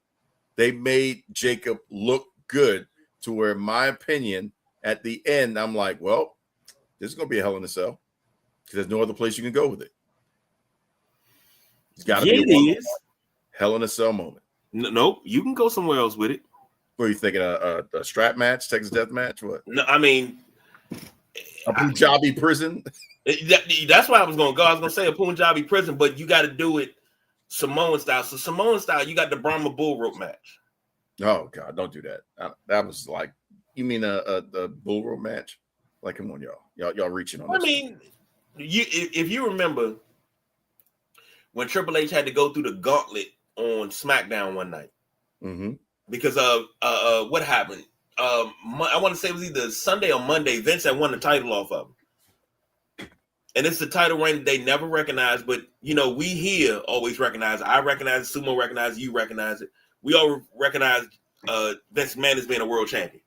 they made Jacob look good to where, in my opinion, at the end, I'm like, well, this is going to be a Hell in a Cell because there's no other place you can go with it. It's got to be a Hell in a Cell moment. Nope, you can go somewhere else with it. What are you thinking? A strap match, Texas Death Match? What? No, I mean, a Punjabi prison. That's why I was going to go. I was going to say a Punjabi prison, but you got to do it Samoan style. So Samoan style, you got the Brahma bull rope match. Oh God, don't do that. That was like, you mean the bull rope match? Like, come on, y'all reaching on this. I mean, if you remember when Triple H had to go through the gauntlet on SmackDown one night. Mm-hmm. Because of what happened. I want to say it was either Sunday or Monday. Vince had won the title off of him. And it's the title reign that they never recognized, but we here always recognize it. I recognize it, Sumo recognize it, you recognize it. We all recognize Vince McMahon as being a world champion.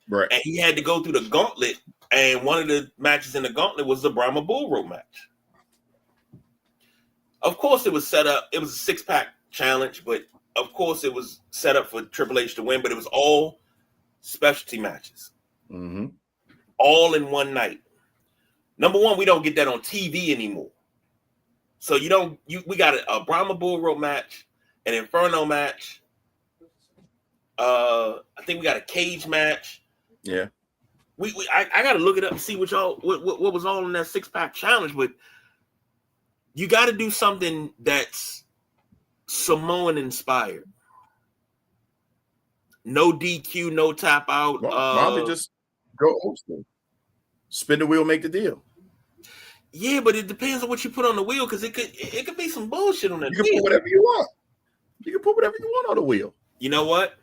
Right. And he had to go through the gauntlet, and one of the matches in the gauntlet was the Brahma Bull Rope match. Of course, it was set up, it was a 6-pack challenge, but of course, it was set up for Triple H to win, but it was all specialty matches. Mm-hmm. All in one night. Number one, we don't get that on TV anymore. So we got a Brahma Bull Rope match, an Inferno match. I think we got a cage match. Yeah. I got to look it up and see what was all in that 6-pack challenge, but you got to do something that's Samoan inspired. No DQ, no tap out. Why don't they just go old school? Spin the wheel, make the deal. Yeah, but it depends on what you put on the wheel, because it could be some bullshit on that. You can put whatever you want. You can put whatever you want on the wheel. You know what?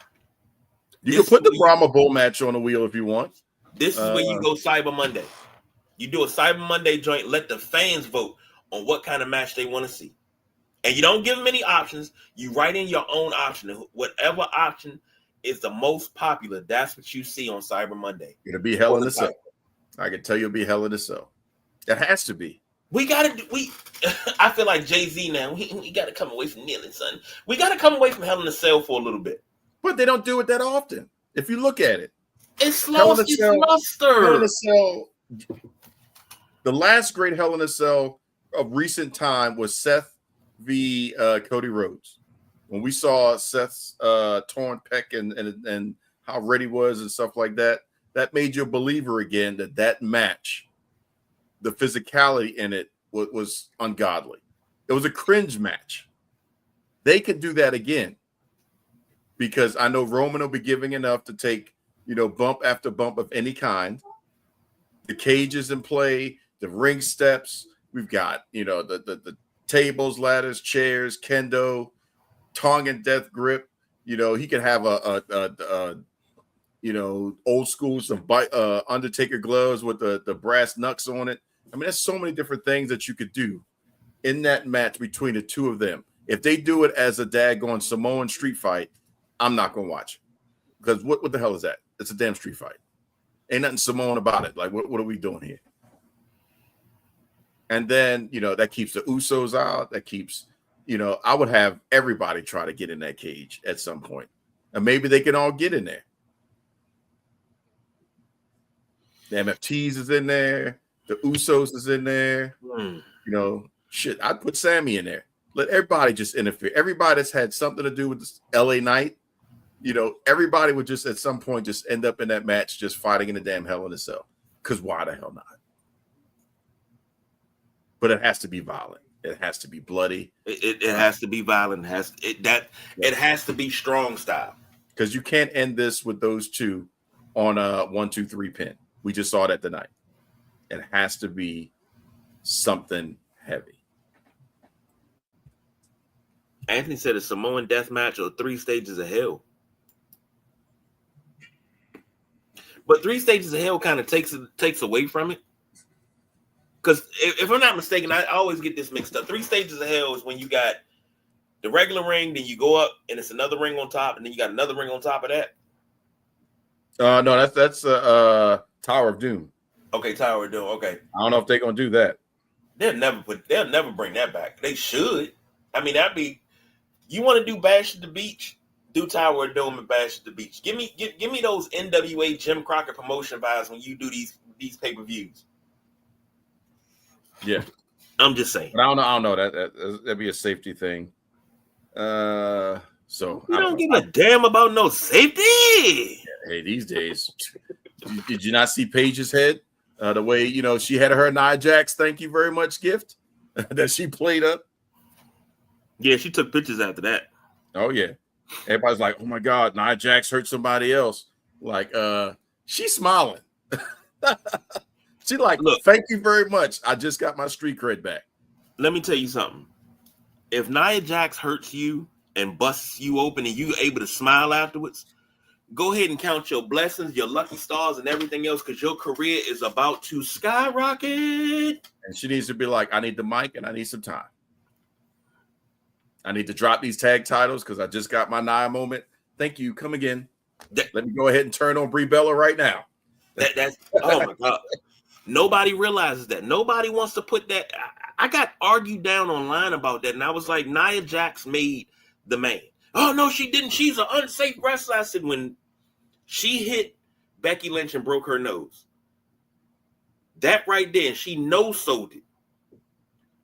You can put the Brahma Bull match on the wheel if you want. This is where you go Cyber Monday. You do a Cyber Monday joint. Let the fans vote on what kind of match they want to see. And you don't give them any options. You write in your own option. Whatever option is the most popular, that's what you see on Cyber Monday. It'll be Hell in a Cell. I can tell you it'll be Hell in a Cell. It has to be. I feel like Jay-Z now. We got to come away from kneeling, son. We got to come away from Hell in a Cell for a little bit. But they don't do it that often. If you look at it. It's lost its luster. Hell in a Cell. The last great Hell in a Cell of recent time was Seth v. Cody Rhodes. When we saw Seth's torn pec and how ready he was and stuff like that, that made you a believer again that match, the physicality in it was ungodly. It was a cringe match. They could do that again because I know Roman will be giving enough to take, bump after bump of any kind. The cage is in play, the ring steps. We've got, the tables, ladders, chairs, kendo, tongue and death grip. He could have a old school, some Undertaker gloves with the brass knucks on it. I mean, there's so many different things that you could do in that match between the two of them. If they do it as a daggone Samoan street fight, I'm not going to watch it. Because what the hell is that? It's a damn street fight. Ain't nothing Samoan about it. Like, what are we doing here? And then, that keeps the Usos out. That keeps, I would have everybody try to get in that cage at some point. And maybe they can all get in there. The MFTs is in there. The Usos is in there. Shit, I'd put Sammy in there. Let everybody just interfere. Everybody that's had something to do with this LA Knight, everybody would just at some point just end up in that match just fighting in the damn Hell in a Cell. Because why the hell not? But it has to be violent. It has to be bloody. It has to be violent. It has to be strong style. Because you can't end this with those two on a 1-2-3 pin. We just saw that tonight. It has to be something heavy. Anthony said a Samoan death match or 3 stages of hell. But 3 stages of hell kind of takes away from it. Because if I'm not mistaken, I always get this mixed up. 3 stages of hell is when you got the regular ring, then you go up and it's another ring on top, and then you got another ring on top of that. No, that's Tower of Doom. Okay, Tower of Doom. Okay, I don't know if they're gonna do that. They'll never bring that back. They should. I mean, that'd be. You want to do Bash at the Beach? Do Tower of Doom and Bash at the Beach. Give me those NWA Jim Crockett promotion vibes when you do these pay-per-views. Yeah, I'm just saying. But I don't know. That'd be a safety thing. So you don't give a damn about no safety. Hey, these days, did you not see Paige's head? The way she had her Nia Jax thank you very much gift that she played up. Yeah, she took pictures after that. Oh yeah, everybody's like, "Oh my God, Nia Jax hurt somebody else." Like, she's smiling. She like, look, thank you very much. I just got my street cred back. Let me tell you something. If Nia Jax hurts you and busts you open and you're able to smile afterwards, go ahead and count your blessings, your lucky stars, and everything else, because your career is about to skyrocket. And she needs to be like, I need the mic and I need some time. I need to drop these tag titles because I just got my Nia moment. Thank you. Come again. Let me go ahead and turn on Brie Bella right now. That's oh my God. Nobody realizes that. Nobody wants to put that. I got argued down online about that, and I was like, Nia Jax made the man. Oh, no, she didn't. She's an unsafe wrestler. I said, when she hit Becky Lynch and broke her nose, that right there, and she no-sold it.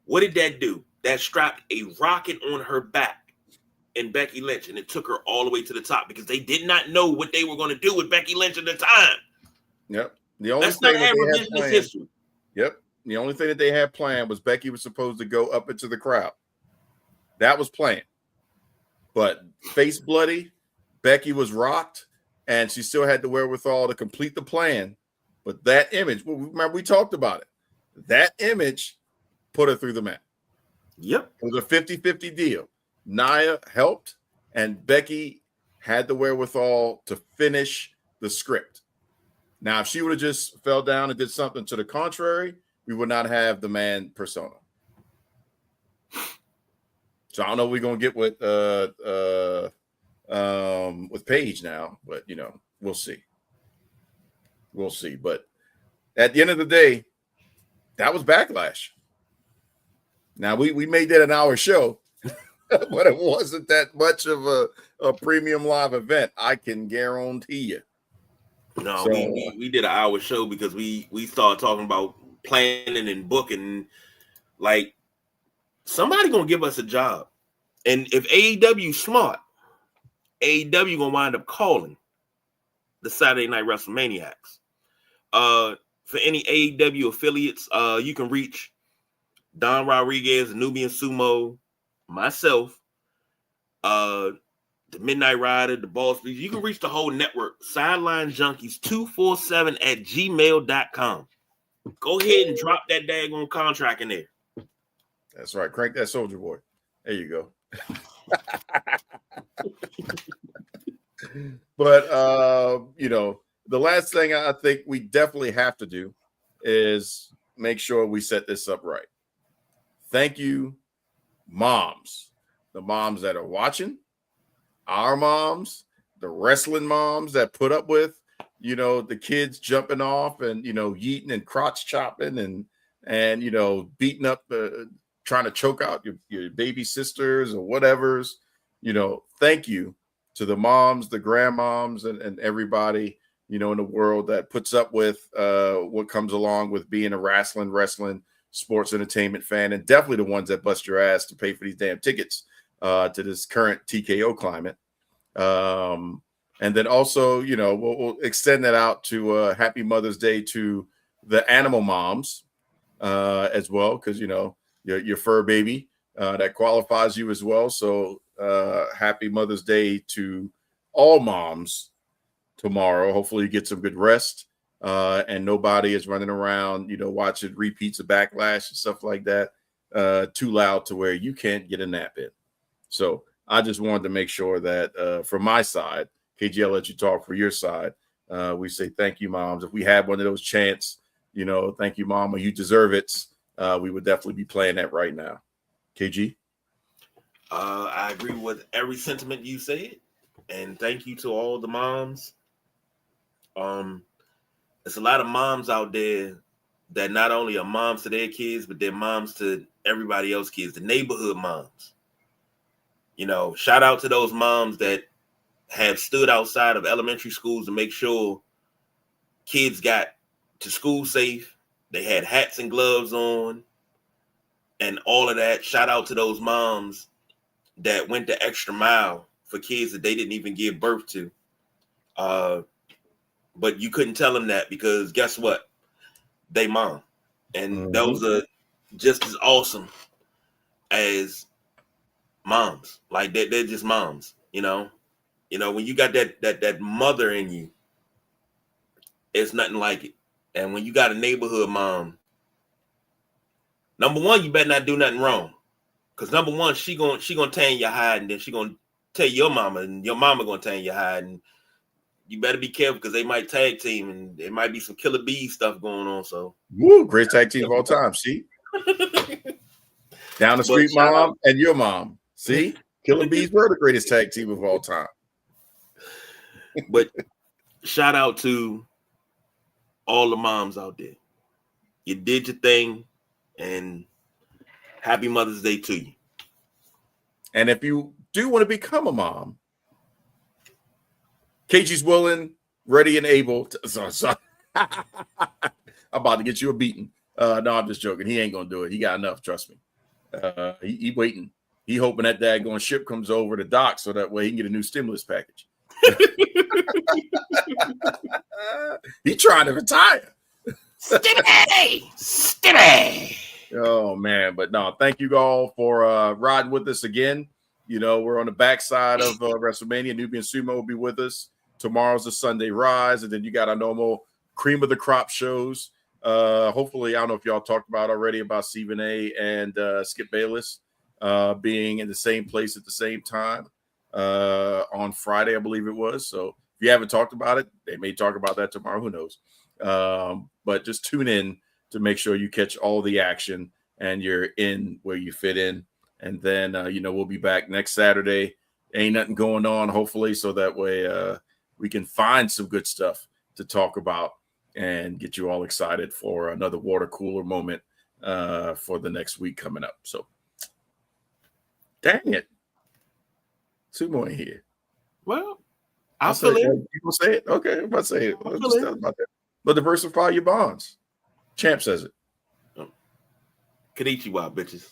What did that do? That strapped a rocket on her back in Becky Lynch, and it took her all the way to the top because they did not know what they were going to do with Becky Lynch at the time. Yep. The only thing that they had planned, yep. The only thing that they had planned was Becky was supposed to go up into the crowd. That was planned. but face bloody, Becky was rocked, and she still had the wherewithal to complete the plan. But that image, remember we talked about it. That image put her through the mat. Yep. It was a 50-50 deal. Nia helped, and Becky had the wherewithal to finish the script. Now, if she would have just fell down and did something to the contrary, we would not have the man persona. So I don't know what we're gonna get with Paige now, but we'll see. We'll see. But at the end of the day, that was Backlash. Now we made that an hour show, but it wasn't that much of a premium live event. I can guarantee you. No, so, we did an hour show because we started talking about planning and booking. Like, somebody gonna give us a job, and if AEW smart, AEW gonna wind up calling the Saturday Night Wrestlemaniacs. For any AEW affiliates, you can reach Don Rodriguez, Nubian Sumo, myself, the Midnight Rider, the Boss. You can reach the whole network, Sideline Junkies 247@gmail.com. Go ahead and drop that daggone contract in there. That's right. Crank that Soldier Boy. There you go. But the last thing I think we definitely have to do is make sure we set this up right. Thank you, moms. The moms that are watching, our moms, the wrestling moms that put up with, the kids jumping off and, yeeting and crotch chopping and beating up, trying to choke out your baby sisters or whatever's, thank you to the moms, the grandmoms, and everybody, in the world that puts up with what comes along with being a wrestling sports entertainment fan, and definitely the ones that bust your ass to pay for these damn tickets to this current TKO climate. And then also, we'll extend that out to Happy Mother's Day to the animal moms as well, because, your fur baby that qualifies you as well. So happy Mother's Day to all moms tomorrow. Hopefully you get some good rest and nobody is running around, watching repeats of Backlash and stuff like that too loud to where you can't get a nap in. So I just wanted to make sure that from my side, KG, I'll let you talk for your side. We say thank you, moms. If we had one of those chants, thank you, mama, you deserve it. We would definitely be playing that right now. KG? I agree with every sentiment you said. And thank you to all the moms. There's a lot of moms out there that not only are moms to their kids, but they're moms to everybody else's kids, the neighborhood moms. Shout out to those moms that have stood outside of elementary schools to make sure kids got to school safe. They had hats and gloves on and all of that. Shout out to those moms that went the extra mile for kids that they didn't even give birth to. But you couldn't tell them that because guess what? They mom. And those are just as awesome as moms. Like they're just moms, when you got that mother in you, it's nothing like it. And when you got a neighborhood mom, number one, you better not do nothing wrong. Because number one, she gonna tan your hide, and then she gonna tell your mama, and your mama gonna tan your hide, and you better be careful because they might tag team, and there might be some Killer Bee stuff going on. So, great tag team of all time. See, down the street, mom and your mom. See, Killer Bees were the greatest tag team of all time. But shout out to all the moms out there. You did your thing, and happy Mother's Day to you. And if you do want to become a mom, KG's willing, ready, and able to. I'm about to get you a beating. No, I'm just joking. He ain't gonna do it. He got enough. Trust me. He waiting. He hoping that daggone ship comes over the dock so that way he can get a new stimulus package. He trying to retire. Stimmy. Oh man, but no, thank you all for riding with us again. we're on the backside of WrestleMania. Nubian Sumo will be with us. Tomorrow's the Sunday Rise, and then you got our normal cream of the crop shows. Hopefully, I don't know if y'all talked about already about Stephen A. and Skip Bayless being in the same place at the same time on Friday, I believe it was. So if you haven't talked about it, they may talk about that tomorrow. Who knows? But just tune in to make sure you catch all the action and you're in where you fit in. And then, we'll be back next Saturday. Ain't nothing going on, hopefully, so that way we can find some good stuff to talk about and get you all excited for another water cooler moment for the next week coming up. So, dang it. Sumo ain't here. Well, I'll fill in. You gonna say it? Okay, I'm about to say it. Just tell about that. But diversify your bonds. Champ says it. Konnichiwa, bitches.